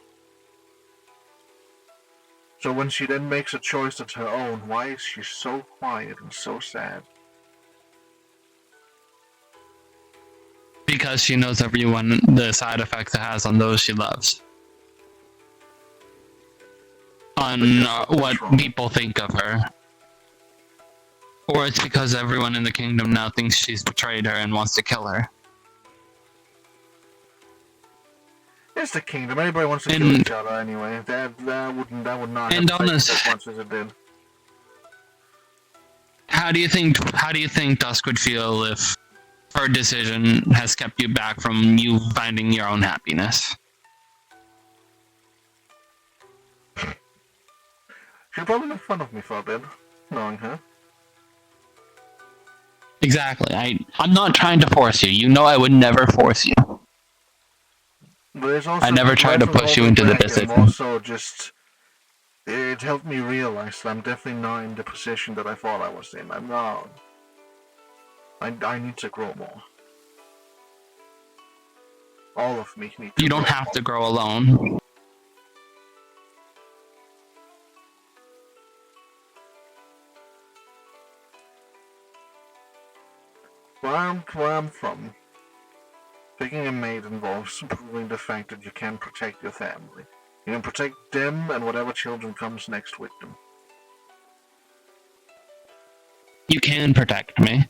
So when she then makes a choice that's her own, why is she so quiet and so sad? Because she knows everyone, the side effects it has on those she loves. On what people think of her. Or it's because everyone in the kingdom now thinks she's betrayed her and wants to kill her. It's the kingdom. Everybody wants to kill each other anyway. That would not have affected as much as it did. How do you think Dusk would feel if her decision has kept you back from you finding your own happiness? She'd probably make fun of me for a bit, knowing her. Exactly. I'm not trying to force you. You know I would never force you. I never try to push you into the decision. Also, just it helped me realize that I'm definitely not in the position that I thought I was in. I'm not. I need to grow more. All of me need to. You don't have to grow alone. Where I'm from, picking a mate involves proving the fact that you can protect your family. You can protect them and whatever children comes next with them. You can protect me.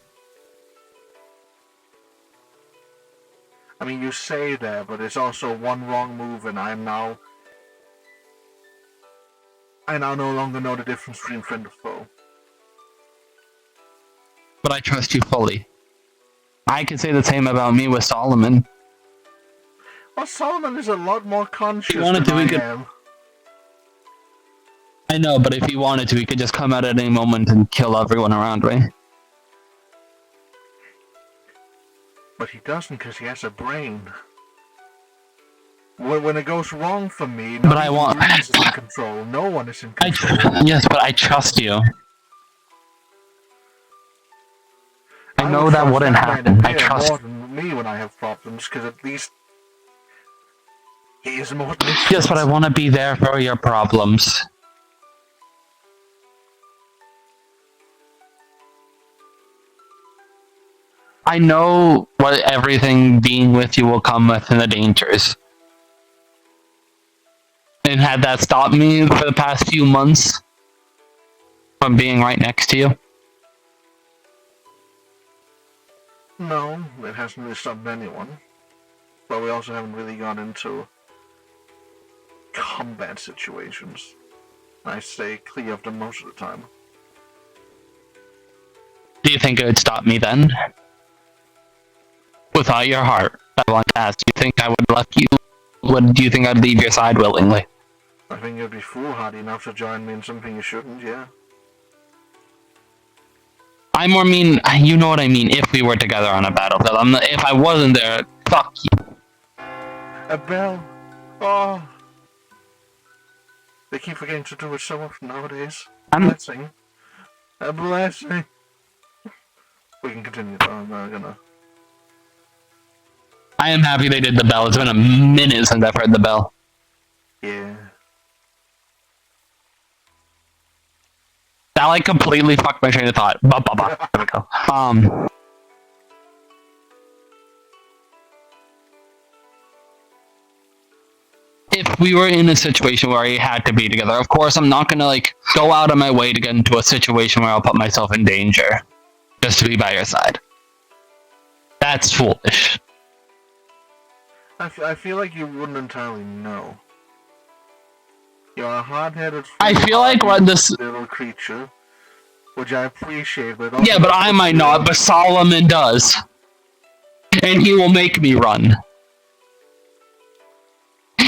I mean, you say that, but it's also one wrong move and I now no longer know the difference between friend and foe. But I trust you fully. I can say the same about me with Solomon. Well, Solomon is a lot more conscious wanted than to, he I could- am. I know, but if he wanted to, he could just come out at any moment and kill everyone around me. But he doesn't because he has a brain. When it goes wrong for me, not But I even want- Grease is in control. No one is in control. Yes, but I trust you. I know would that trust wouldn't man happen. I way trust. more than me when I have problems, because at least he is more than Yes, but I want to be there for your problems. I know what everything being with you will come with and the dangers. And had that stopped me for the past few months from being right next to you? No, it hasn't really stopped anyone. But we also haven't really gone into combat situations. I stay clear of them most of the time. Do you think it would stop me then? Without your heart, I want to ask, do you think I would let you? Do you think I'd leave your side willingly? I think you'd be foolhardy enough to join me in something you shouldn't, yeah. I more mean, you know what I mean, if we were together on a battlefield. If I wasn't there, fuck you. A bell. Oh. They keep forgetting to do it so often nowadays. A blessing. A blessing. We can continue though, I'm not gonna... I am happy they did the bell. It's been a minute since I've heard the bell. Yeah. That like completely fucked my train of thought. There we go. If we were in a situation where we had to be together, of course I'm not gonna like go out of my way to get into a situation where I'll put myself in danger just to be by your side. That's foolish. I feel like you wouldn't entirely know. You're a hard-headed, I feel like what this little creature, which I appreciate, but yeah, but I might not, but Solomon does. And he will make me run.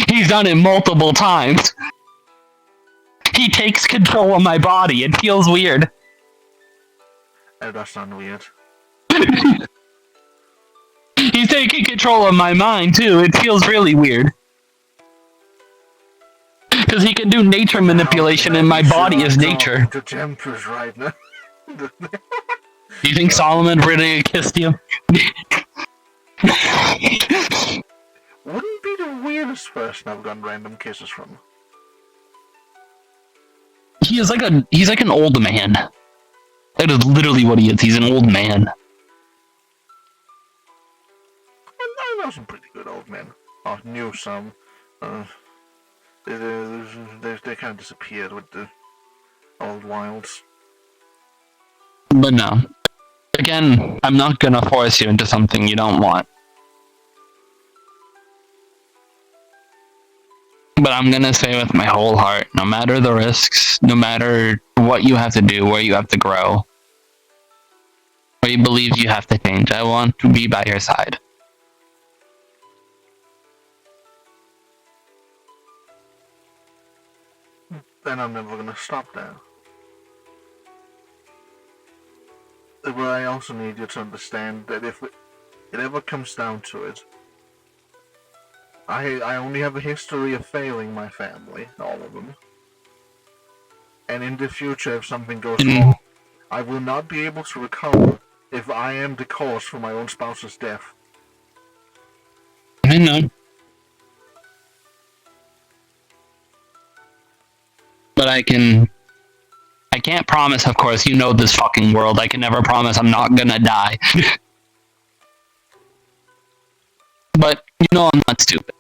He's done it multiple times. He takes control of my body. It feels weird. That does sound weird. He's taking control of my mind, too. It feels really weird. Because he can do nature manipulation and my body is nature. To tempers right now. Do you think Solomon really kissed you? Wouldn't be the weirdest person I've gotten random kisses from. He's like an old man. That is literally what he is. He's an old man. I know some pretty good old men. I knew some. They kind of disappeared with the old wilds. But no. Again, I'm not gonna force you into something you don't want. But I'm gonna say with my whole heart, no matter the risks, no matter what you have to do, where you have to grow, where you believe you have to change, I want to be by your side. Then I'm never gonna stop there. But I also need you to understand that if it ever comes down to it, I only have a history of failing my family, all of them. And in the future, if something goes wrong, I will not be able to recover if I am the cause for my own spouse's death. I know. But I can't promise, of course, you know this fucking world. I can never promise I'm not gonna die. But you know I'm not stupid.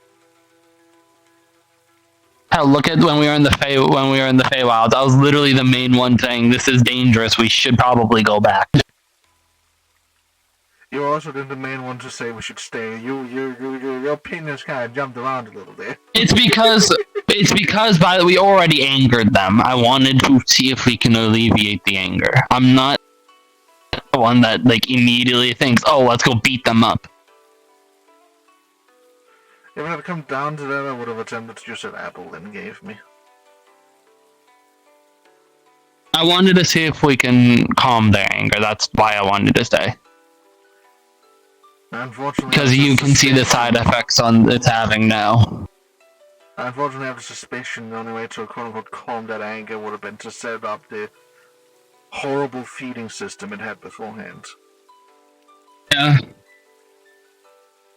Hell, look at when we were in the Feywilds. I was literally the main one saying, "This is dangerous. We should probably go back." You also did the main one to say we should stay. Your opinions kind of jumped around a little bit. It's because we already angered them. I wanted to see if we can alleviate the anger. I'm not the one that like immediately thinks, "Oh, let's go beat them up." If it had come down to that, I would have attempted to use that apple Lynn gave me. I wanted to see if we can calm their anger. That's why I wanted to stay. Unfortunately, Because you can see the side effects on it's having now. Unfortunately, I have the suspicion the only way to quote-unquote calm that anger would have been to set up the horrible feeding system it had beforehand. Yeah.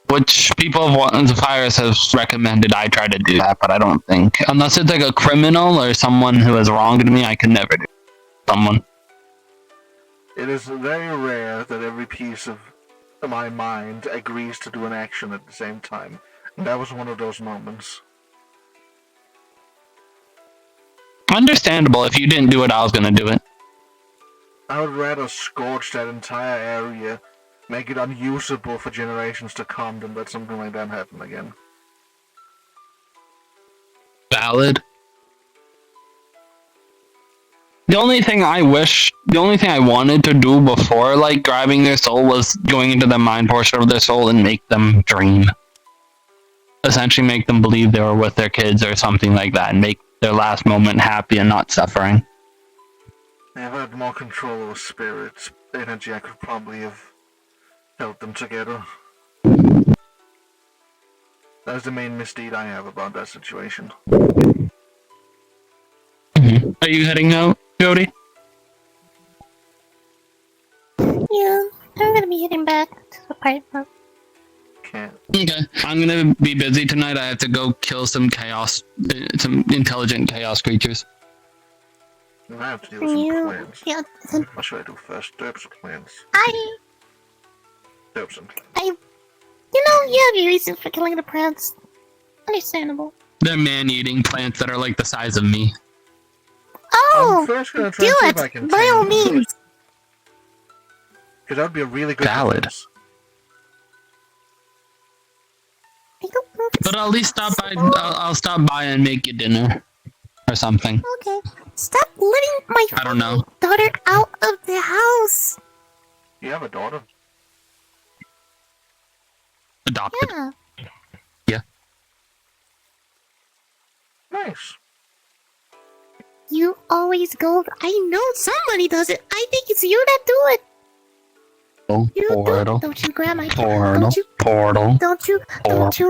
Which people of the virus have recommended I try to do that, but I don't think. Unless it's like a criminal or someone who has wronged me, I can never do someone. It is very rare that every piece of my mind agrees to do an action at the same time. And that was one of those moments. Understandable. If you didn't do it, I was gonna do it. I would rather scorch that entire area, make it unusable for generations to come, than let something like that happen again. Valid. The only thing I wanted to do before, like, grabbing their soul was going into the mind portion of their soul and make them dream. Essentially make them believe they were with their kids or something like that, and make their last moment happy and not suffering. If I had more control over spirits, energy, I could probably have held them together. That's the main misdeed I have about that situation. Are you heading out, Jody? Yeah, I'm gonna be heading back to the apartment. Okay, I'm gonna be busy tonight. I have to go kill some some intelligent chaos creatures. I have to deal with some plans. Yeah, What should I do first? Derps or plans? Derpson. You have your reason for killing the plants. Understandable. They're man-eating plants that are like the size of me. Oh, I'm first gonna try do to see if I it, can by all tame them. means. Because that would be a really good Valid. defense. But I'll at least stop by. I'll stop by and make you dinner or something. Okay, stop letting my I don't know. daughter out of the house. You have a daughter? Adopted. Yeah. Yeah. Nice. You always go. I know somebody does it. I think it's you that do it. Portal. Don't you grab my Portal. Don't you? Portal. Don't you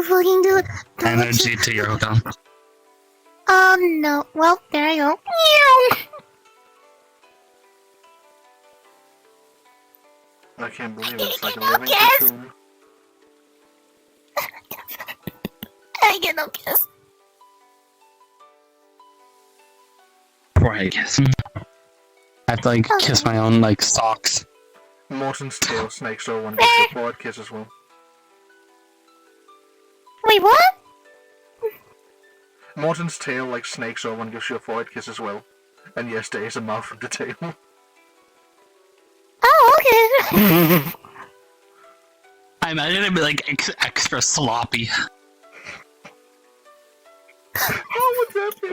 fucking do it. Don't Energy to your hotel. No. Well, there I go. Meow. I can't believe it. It's like a living Yes. cocoon. I get no kiss. Right. I have to like kiss my own like socks. Morton's tail snakes over and gives you a forward kiss as well. Wait, what? Morton's tail like snakes over and gives you a forward kiss as well. And yes, there is a mouth with the tail. Oh, okay. I imagine it'd be like extra sloppy. How would that be?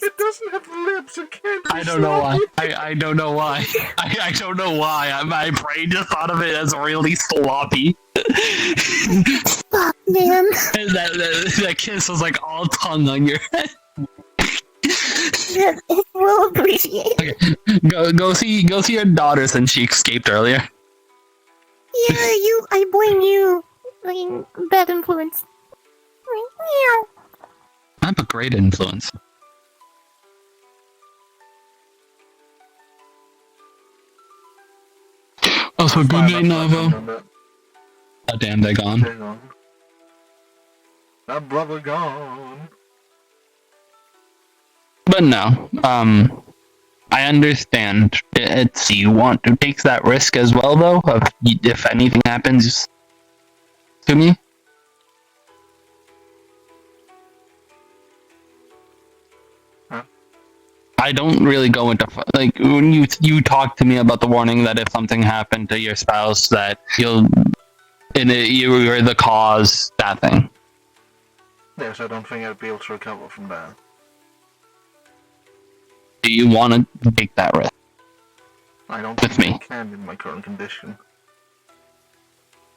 It doesn't have lips. It can't be I don't know why. sloppy. I don't know why. I don't know why. My brain just thought of it as really sloppy. Fuck, man. And that kiss was like all tongue on your head. Yeah, it will appreciate. Okay, go see your daughter since she escaped earlier. Yeah, I blame you. Fucking bad influence. Meow. I'm a great influence. Oh, so good night, Navo. Oh, damn, they're gone. They're gone. That brother gone. But no, I understand. It's you want to take that risk as well, though. Of if anything happens to me. Huh? I don't really go into like when you talk to me about the warning that if something happened to your spouse that you're the cause, that thing. Yes, I don't think I'd be able to recover from that. Do you want to take that risk? I don't With think me. I can in my current condition.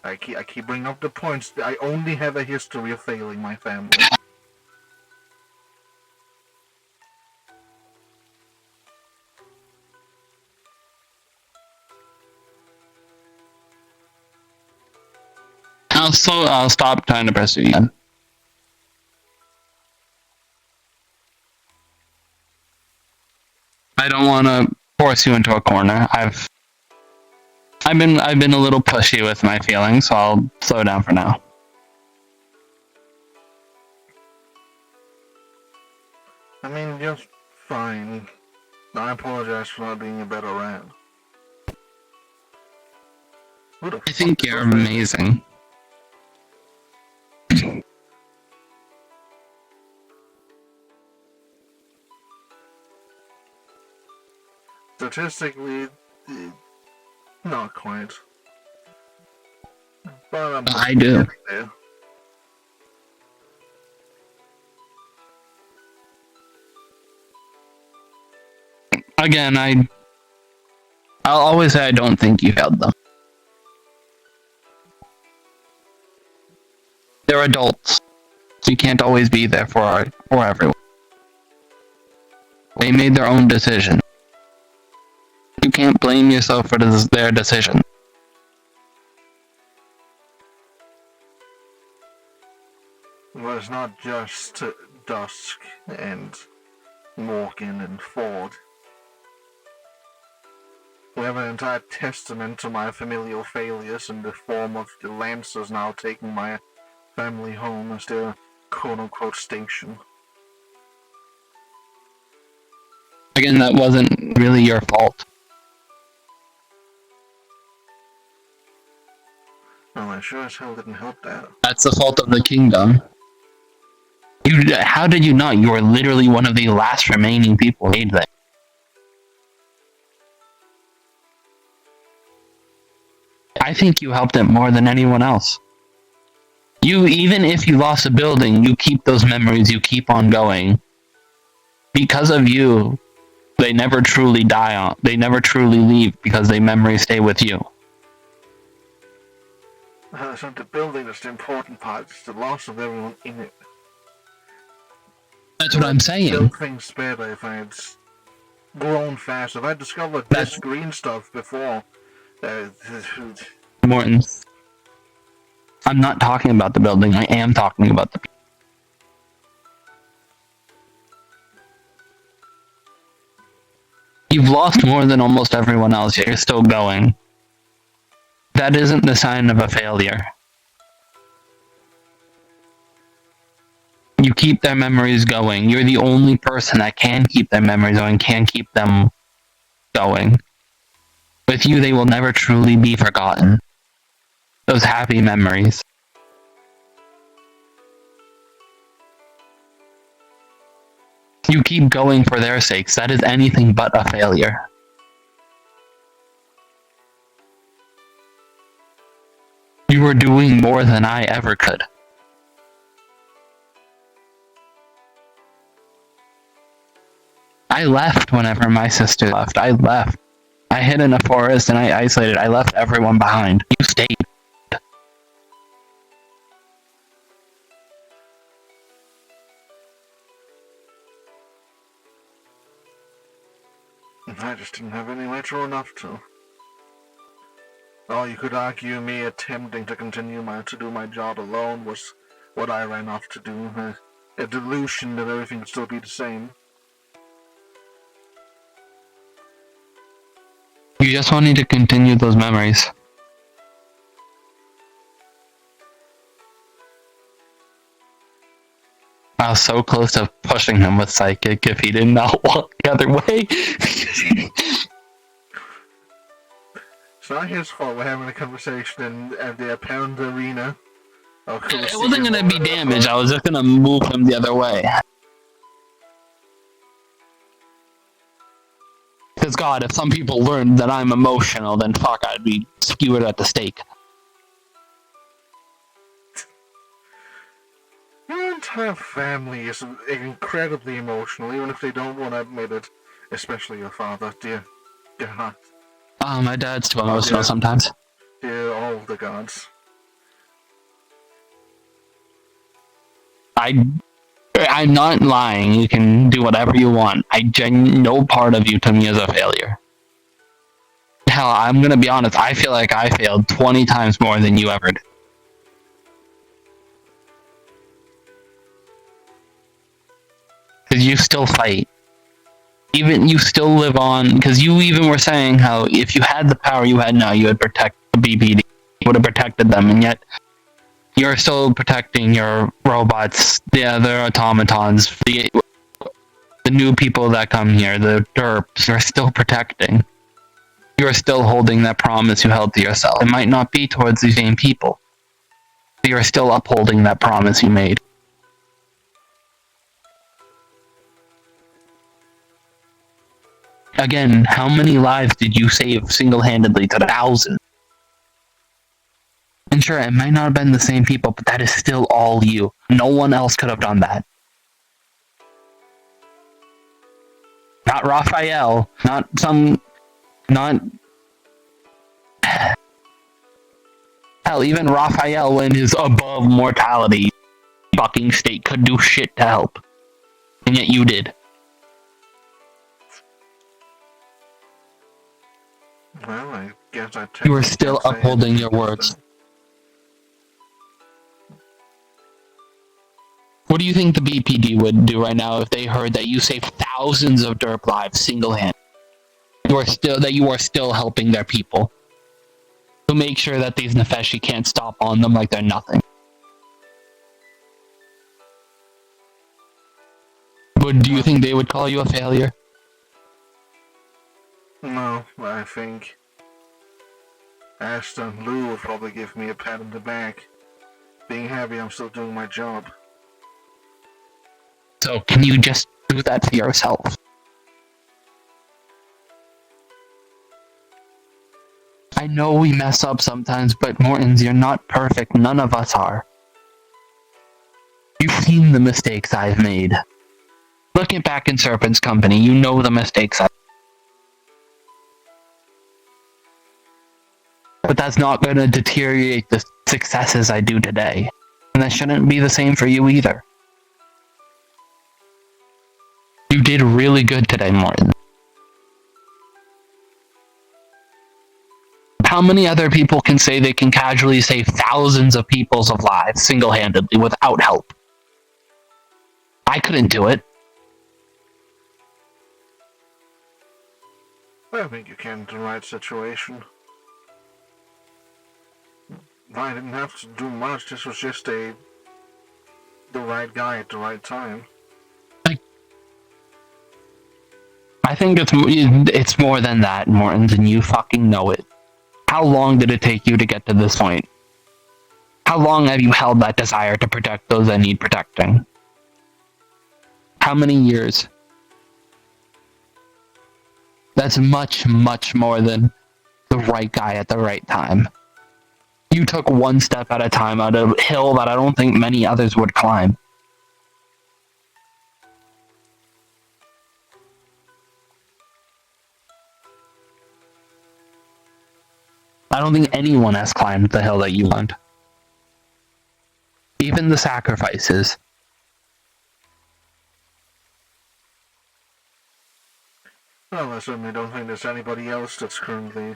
I keep bringing up the points. I only have a history of failing my family. I'll stop trying to press you again. I don't want to force you into a corner. I've been a little pushy with my feelings, so I'll slow down for now. I mean, just fine. I apologize for not being a better rat. I think you're amazing. Statistically, not quite. But I do. There. Again, I'll always say I don't think you failed them. They're adults, so you can't always be there for everyone. They made their own decision. You can't blame yourself for their decision. Well, it's not just Dusk and Morgan and Ford. We have an entire testament to my familial failures in the form of the Lancers now taking my family home as their quote-unquote station. Again, that wasn't really your fault. Well, I sure as hell didn't help that. That's the fault of the kingdom. How did you not? You were literally one of the last remaining people made there. I think you helped it more than anyone else. Even if you lost a building, you keep those memories, you keep on going. Because of you, they never truly they never truly leave because their memories stay with you. It's not the building that's the important part, it's the loss of everyone in it. That's what I'm saying. Build things better if I had grown fast. If I discovered this green stuff before. Morton, I'm not talking about the building, I am talking about the people. You've lost more than almost everyone else, yet you're still going. That isn't the sign of a failure. You keep their memories going. You're the only person that can keep their memories going, can keep them going. With you, they will never truly be forgotten. Those happy memories. You keep going for their sakes. That is anything but a failure. You were doing more than I ever could. I left whenever my sister left. I left. I hid in a forest and I isolated. I left everyone behind. You stayed. I just didn't have anywhere true enough to. Or you could argue me attempting to continue to do my job alone was what I ran off to do. A delusion that everything would still be the same. You just wanted to continue those memories. I was so close to pushing him with Psychic if he did not walk the other way. It's not his fault we're having a conversation at the apparent arena. It wasn't gonna be damage, I was just gonna move him the other way. Because God, if some people learned that I'm emotional, then fuck, I'd be skewered at the stake. Your entire family is incredibly emotional, even if they don't want to admit it. Especially your father, dear God. My dad's too emotional sometimes. Dear all the gods. I'm not lying. You can do whatever you want. No part of you to me is a failure. Hell, I'm gonna be honest. I feel like I failed 20 times more than you ever did. Because you still fight. Even you still live on. Because you even were saying how if you had the power you had now, you would protect the BPD. You would have protected them, and yet you're still protecting your robots, the other automatons, the new people that come here, the derps. You're still protecting. You're still holding that promise you held to yourself. It might not be towards the same people, but you're still upholding that promise you made. Again, how many lives did you save single-handedly to thousands? And sure, it might not have been the same people, but that is still all you. No one else could have done that. Not Raphael, not hell, even Raphael in his above mortality fucking state could do shit to help. And yet you did. Well, I guess I You were still upholding your words. What do you think the BPD would do right now if they heard that you saved thousands of derp lives single-handed? You are still helping their people. To make sure that these Nefeshi can't stop on them like they're nothing. But do you think they would call you a failure? No, I think Ashton and Lou will probably give me a pat on the back, being happy I'm still doing my job. So can you just do that for yourself? I know we mess up sometimes, but Mortons, you're not perfect. None of us are. You've seen the mistakes I've made. Looking back in Serpent's company, you know the mistakes I've made. But that's not going to deteriorate the successes I do today. And that shouldn't be the same for you either. You did really good today, Morton. How many other people can say they can casually save thousands of people's lives single-handedly without help? I couldn't do it. I think you can in the right situation. I didn't have to do much, this was just the right guy at the right time. I think it's more than that, Morton, and you fucking know it. How long did it take you to get to this point? How long have you held that desire to protect those that need protecting? How many years? That's much, much more than the right guy at the right time. You took one step at a time on a hill that I don't think many others would climb. I don't think anyone has climbed the hill that you climbed. Even the sacrifices. Well, I certainly don't think there's anybody else that's currently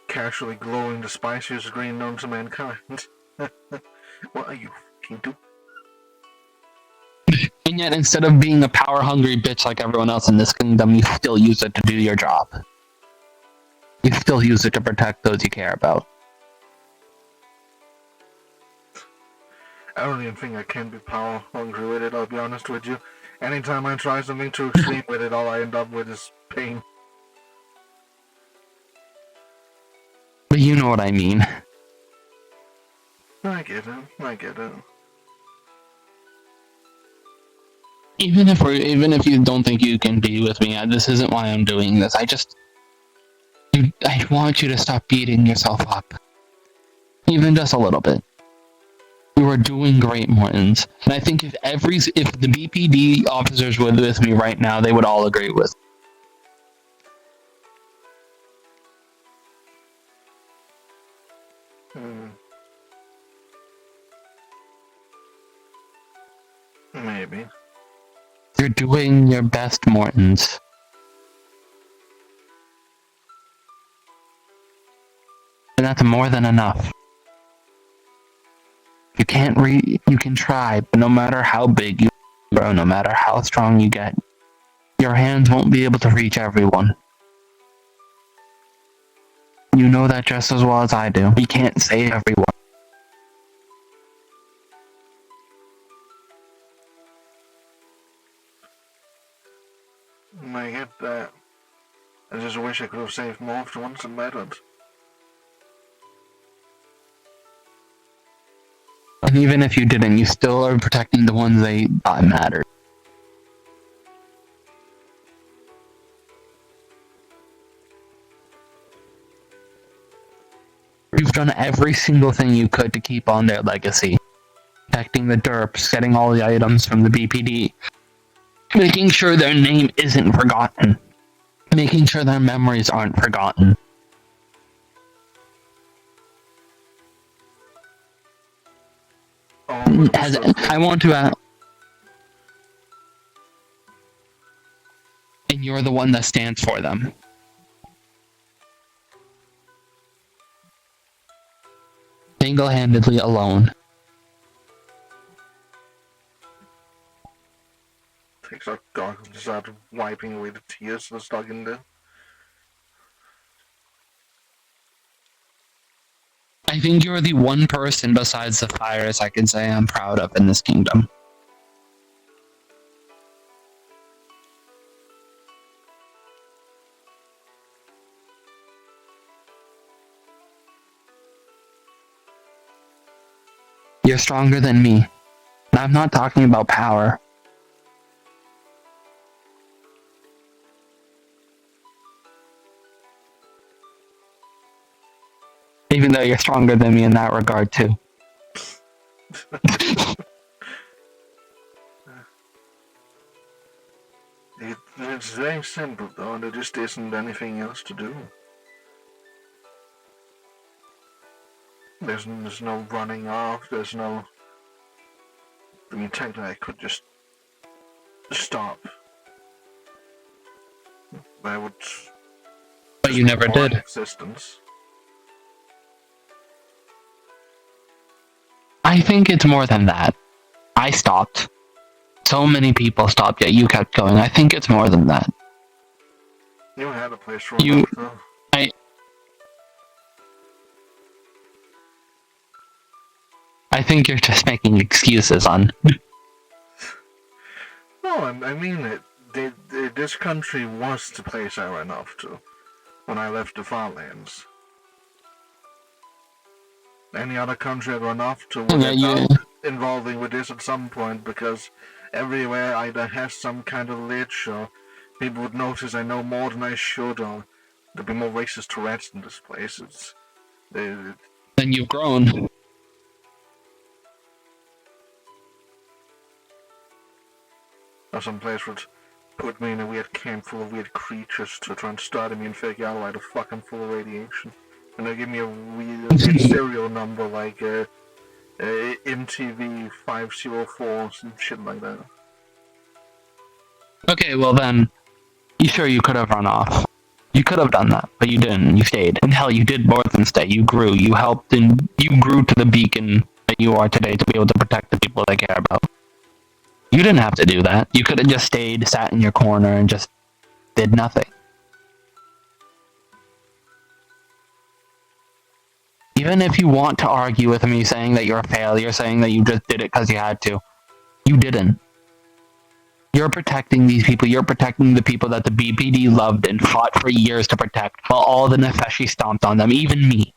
casually glowing the spiciest green known to mankind. What are you fucking doing? And yet, instead of being a power-hungry bitch like everyone else in this kingdom, you still use it to do your job. You still use it to protect those you care about. I don't even think I can be power hungry with it, I'll be honest with you. Anytime I try something too extreme with it, all I end up with is pain. But you know what I mean. I get it. Even if you don't think you can be with me, this isn't why I'm doing this. I want you to stop beating yourself up. Even just a little bit. You are doing great, Mortons. And I think if the BPD officers were with me right now, they would all agree with. Maybe. You're doing your best, Mortons. And that's more than enough. You can try, but no matter how big you grow, no matter how strong you get, your hands won't be able to reach everyone. You know that just as well as I do. You can't save everyone. I get that. I just wish I could have saved more if once it mattered. And even if you didn't, you still are protecting the ones they thought mattered. You've done every single thing you could to keep on their legacy. Protecting the derps, getting all the items from the BPD, making sure their name isn't forgotten, making sure their memories aren't forgotten. I want to ask, and you're the one that stands for them. Single-handedly alone. Takes out dark and started wiping away the tears that's stuck in there. I think you're the one person besides the fires I can say I'm proud of in this kingdom. You're stronger than me. I'm not talking about power. Even though you're stronger than me in that regard, too. It's very simple, though. There just isn't anything else to do. There's no running off. There's no. I mean, technically, I could just stop. I would. But you never did. Existence. I think it's more than that. I stopped. So many people stopped, yet you kept going. I think it's more than that. You had a place for you. Though. I think you're just making excuses on. No, I mean it. This country was the place I ran off to when I left the farmlands. Any other country I'd run off to would end up involving with this at some point, because everywhere either has some kind of lich, or people would notice I know more than I should, or there'd be more racist Tourette's in this place. Then you've grown. Or some place would put me in a weird camp full of weird creatures to try and study me and figure out why the fuck I'm full of radiation. And they give me a weird serial number like MTV 504, some shit like that. Okay, well then, you could have run off. You could have done that, but you didn't. You stayed. And hell, you did more than stay. You grew. You helped, and you grew to the beacon that you are today to be able to protect the people they care about. You didn't have to do that. You could have just stayed, sat in your corner, and just did nothing. Even if you want to argue with me saying that you're a failure, saying that you just did it because you had to, you didn't. You're protecting these people. You're protecting the people that the BPD loved and fought for years to protect, while all the Nefeshi stomped on them, even me.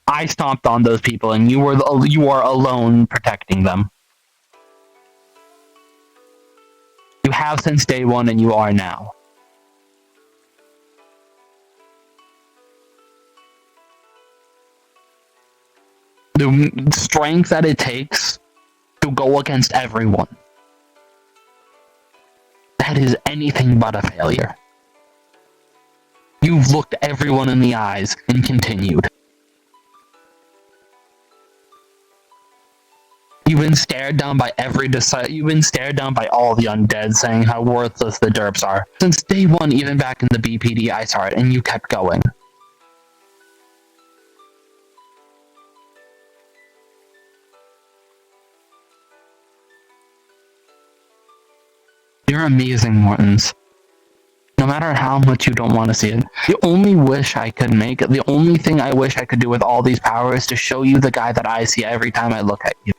I stomped on those people, and you are alone protecting them. You have since day one, and you are now. The strength that it takes to go against everyone. That is anything but a failure. You've looked everyone in the eyes and continued. been stared down by you've been stared down by all the undead saying how worthless the derps are. Since day one, even back in the BPD, I saw it, and you kept going. You're amazing, Mortons. No matter how much you don't want to see it. The only thing I wish I could do with all these powers is to show you the guy that I see every time I look at you.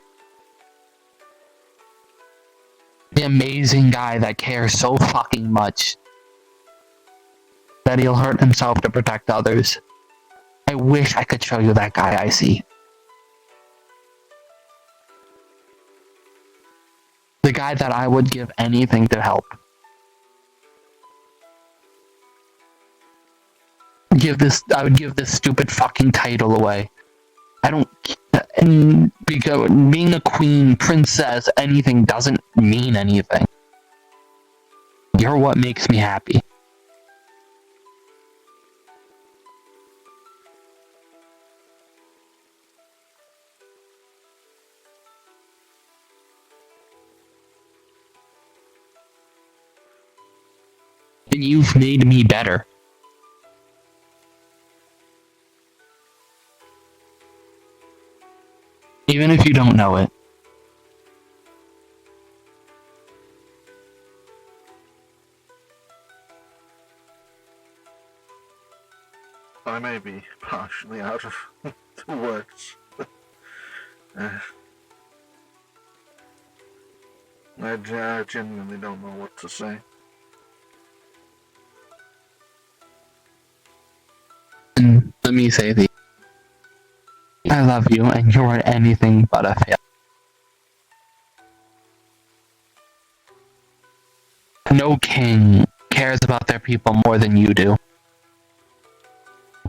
The amazing guy that cares so fucking much that he'll hurt himself to protect others. I wish I could show you that guy I see. The guy that I would give anything to help. I would give this stupid fucking title away. I don't, and because being a queen, princess, anything doesn't mean anything. You're what makes me happy. And you've made me better. Even if you don't know it. I may be partially out of the words. I genuinely don't know what to say. And let me say this. I love you, and you're anything but a failure. No king cares about their people more than you do.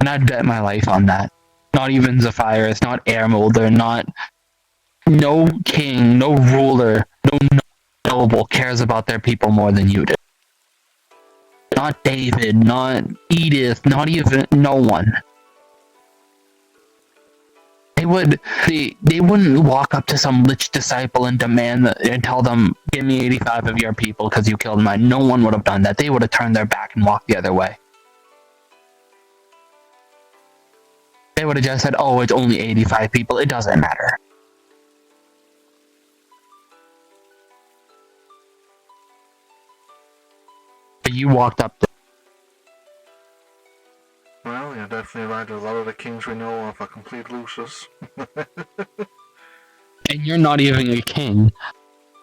And I'd bet my life on that. Not even Zephyrs, not Airmolder, no king, no ruler, no noble cares about their people more than you do. Not David, not Edith, not even no one. They wouldn't walk up to some lich disciple and demand and tell them, give me 85 of your people because you killed mine. No one would have done that. They would have turned their back and walked the other way. They would have just said, oh, it's only 85 people. It doesn't matter. But you walked up to... Well, you're definitely right. A lot of the kings we know of are complete losers. And you're not even a king.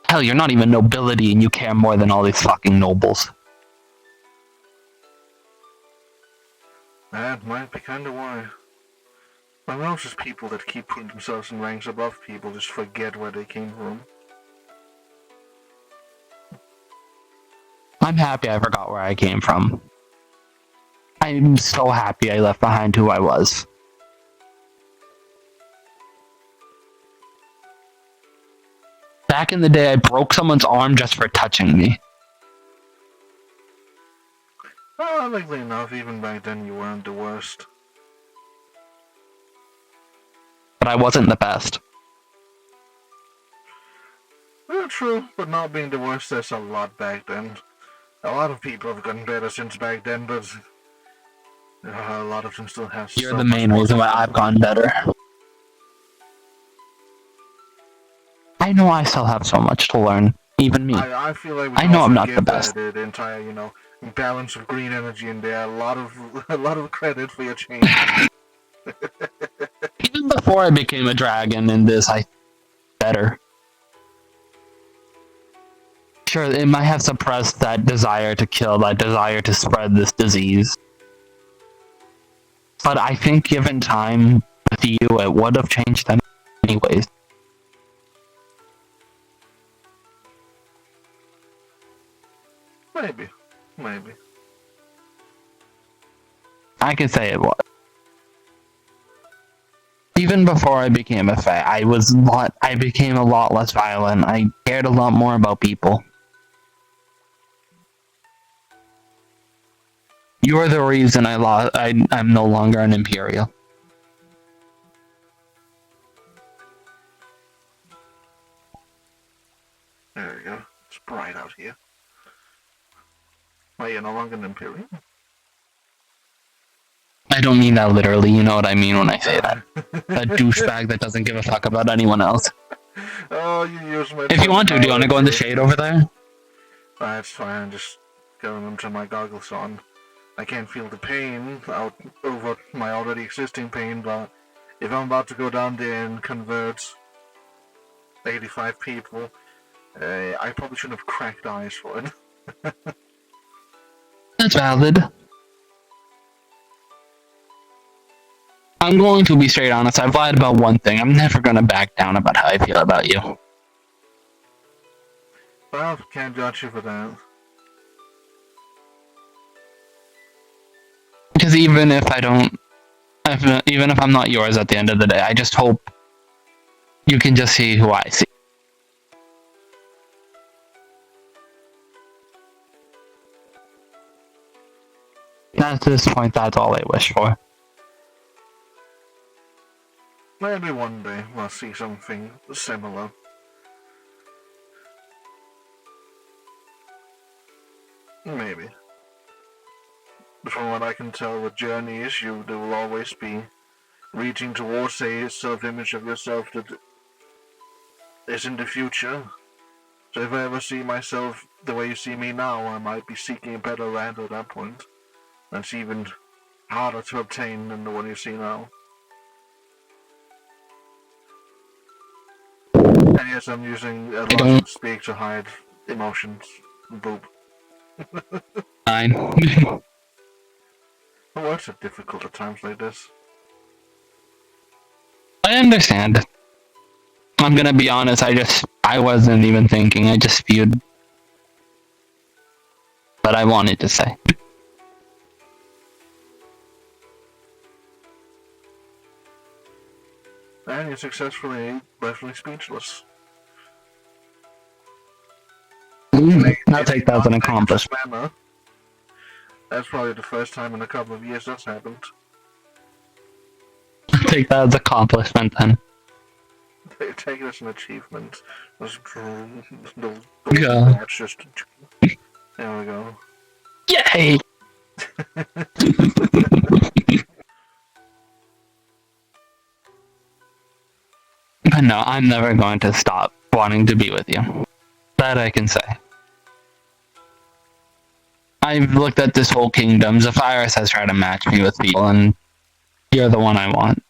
Hell, you're not even nobility and you care more than all these fucking nobles. That might be kind of why. I know it's just people that keep putting themselves in ranks above people just forget where they came from. I'm happy I forgot where I came from. I'm so happy I left behind who I was. Back in the day, I broke someone's arm just for touching me. Well, likely enough, even back then you weren't the worst. But I wasn't the best. Well, true, but not being the worst, there's a lot back then. A lot of people have gotten better since back then, but a lot of them still have. You're the main reason why I've gotten better. I know I still have so much to learn. Even me. I feel like I know I'm not the best. The entire, balance of green energy in there. A lot of credit for your change. Even before I became a dragon in this, I better. Sure, it might have suppressed that desire to kill, that desire to spread this disease. But I think given time with you, it would have changed them anyways. Maybe. I could say it was. Even before I became a Fae, I became a lot less violent. I cared a lot more about people. You're the reason I'm no longer an Imperial. bright out here. Why, you're no longer an Imperial? I don't mean that literally, you know what I mean when I say that. A douchebag that doesn't give a fuck about anyone else. Oh, you use my... If you want to, do you want to go in the shade over there? That's fine, just going into my goggles on. I can't feel the pain out over my already existing pain, but if I'm about to go down there and convert 85 people, I probably shouldn't have cracked eyes for it. That's valid. I'm going to be straight honest. I've lied about one thing. I'm never going to back down about how I feel about you. Well, can't judge you for that. Because even if I don't, even if I'm not yours at the end of the day, I just hope you can just see who I see. At this point, that's all I wish for. Maybe one day we'll see something similar. Maybe. From what I can tell with journeys, there will always be reaching towards a self-image of yourself that is in the future. So if I ever see myself the way you see me now, I might be seeking a better land at that point. That's even harder to obtain than the one you see now. And yes, I'm using a lot of speak to hide emotions. Boop. Fine. Words are difficult at times like this. I understand. I'm gonna be honest, I wasn't even thinking, I just spewed. But I wanted to say. And you successfully left me speechless. I'll take that as an accomplishment. That's probably the first time in a couple of years that's happened. Take that as an accomplishment then. Take it as an achievement. Yeah. That's just... There we go. Yay! But no, I'm never going to stop wanting to be with you. That I can say. I've looked at this whole kingdom. Zephyros has tried to match me with people, and you're the one I want.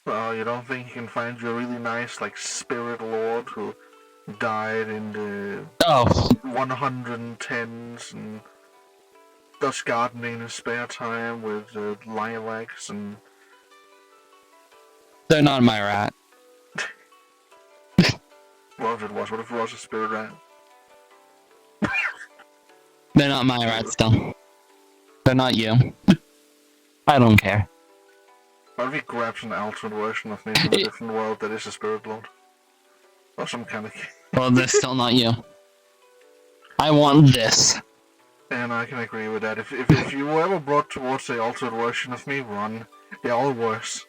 Well, you don't think you can find you a really nice, like, spirit lord who died in the 110s and does gardening in his spare time with lilacs and... They're not my rat. What if it was? What if it was a spirit rat? They're not my rat still. They're not you. I don't care. What if he grabs an altered version of me from a different world that is a spirit lord? Or some kind of... Well, they're still not you. I want this. And I can agree with that. If you were ever brought towards the altered version of me, run. They're all worse.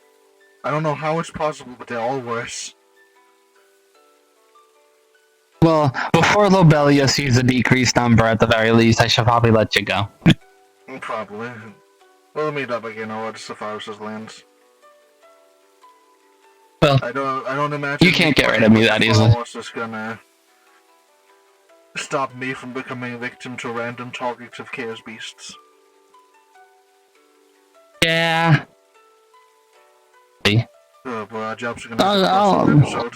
I don't know how it's possible, but they're all worse. Well, before Lobelia sees a decreased number at the very least, I should probably let you go. Probably. We'll meet up again over at Zephyros' lands. Well, I don't imagine you can't get rid of me that easily. Is gonna stop me from becoming a victim to random targets of chaos beasts. Yeah. Oh, but our jobs are gonna have to cross this episode.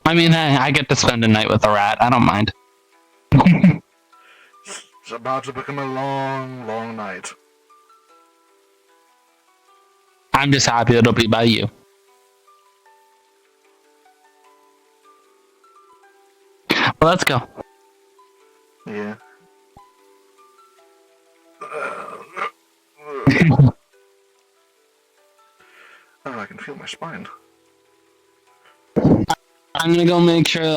I mean, hey, I get to spend a night with a rat. I don't mind. It's about to become a long, long night. I'm just happy it'll be by you. Well, let's go. Yeah. Oh, I can feel my spine. I'm gonna go make sure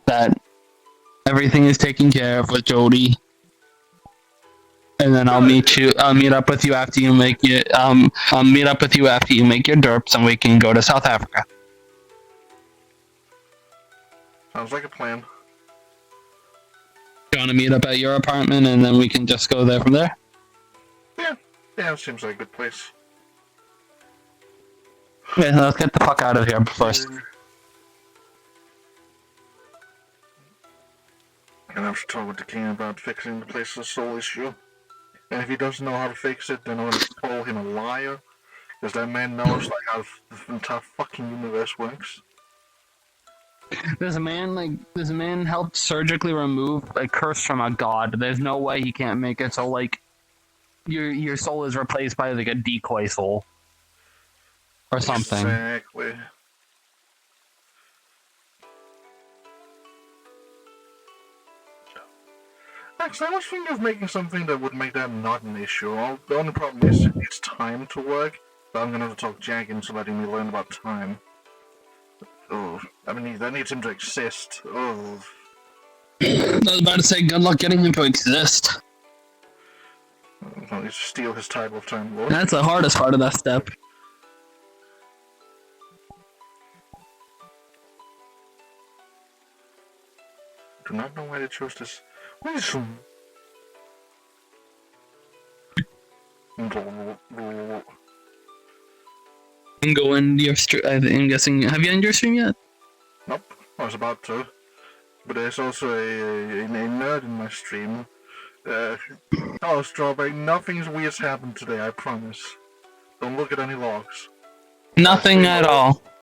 that everything is taken care of with Jody. And then I'll meet up with you after you make your I'll meet up with you after you make your derps and we can go to South Africa. Sounds like a plan. You want to meet up at your apartment and then we can just go there from there? Yeah, seems like a good place. Okay, let's get the fuck out of here first. Gonna have to talk with the king about fixing the place's soul issue. And if he doesn't know how to fix it, then I'm gonna call him a liar. Because that man knows like how the entire fucking universe works. This man helped surgically remove a curse from a god. There's no way he can't make it so like your soul is replaced by like a decoy soul. Or something. Exactly. Actually, I was thinking of making something that would make that not an issue. The only problem is it needs time to work, but I'm gonna have to talk Jack into letting me learn about time. Oh, I mean, that needs him to exist. Oh. I was about to say, good luck getting him to exist. I need to steal his title of Time Lord. That's the hardest part of that step. Do not know why they chose this. What is some? Go into your stream. I'm guessing. Have you ended your stream yet? Nope. I was about to. But there's also a nerd in my stream. Oh, Strawberry, nothing's weird's happened today, I promise. Don't look at any logs. Nothing at all.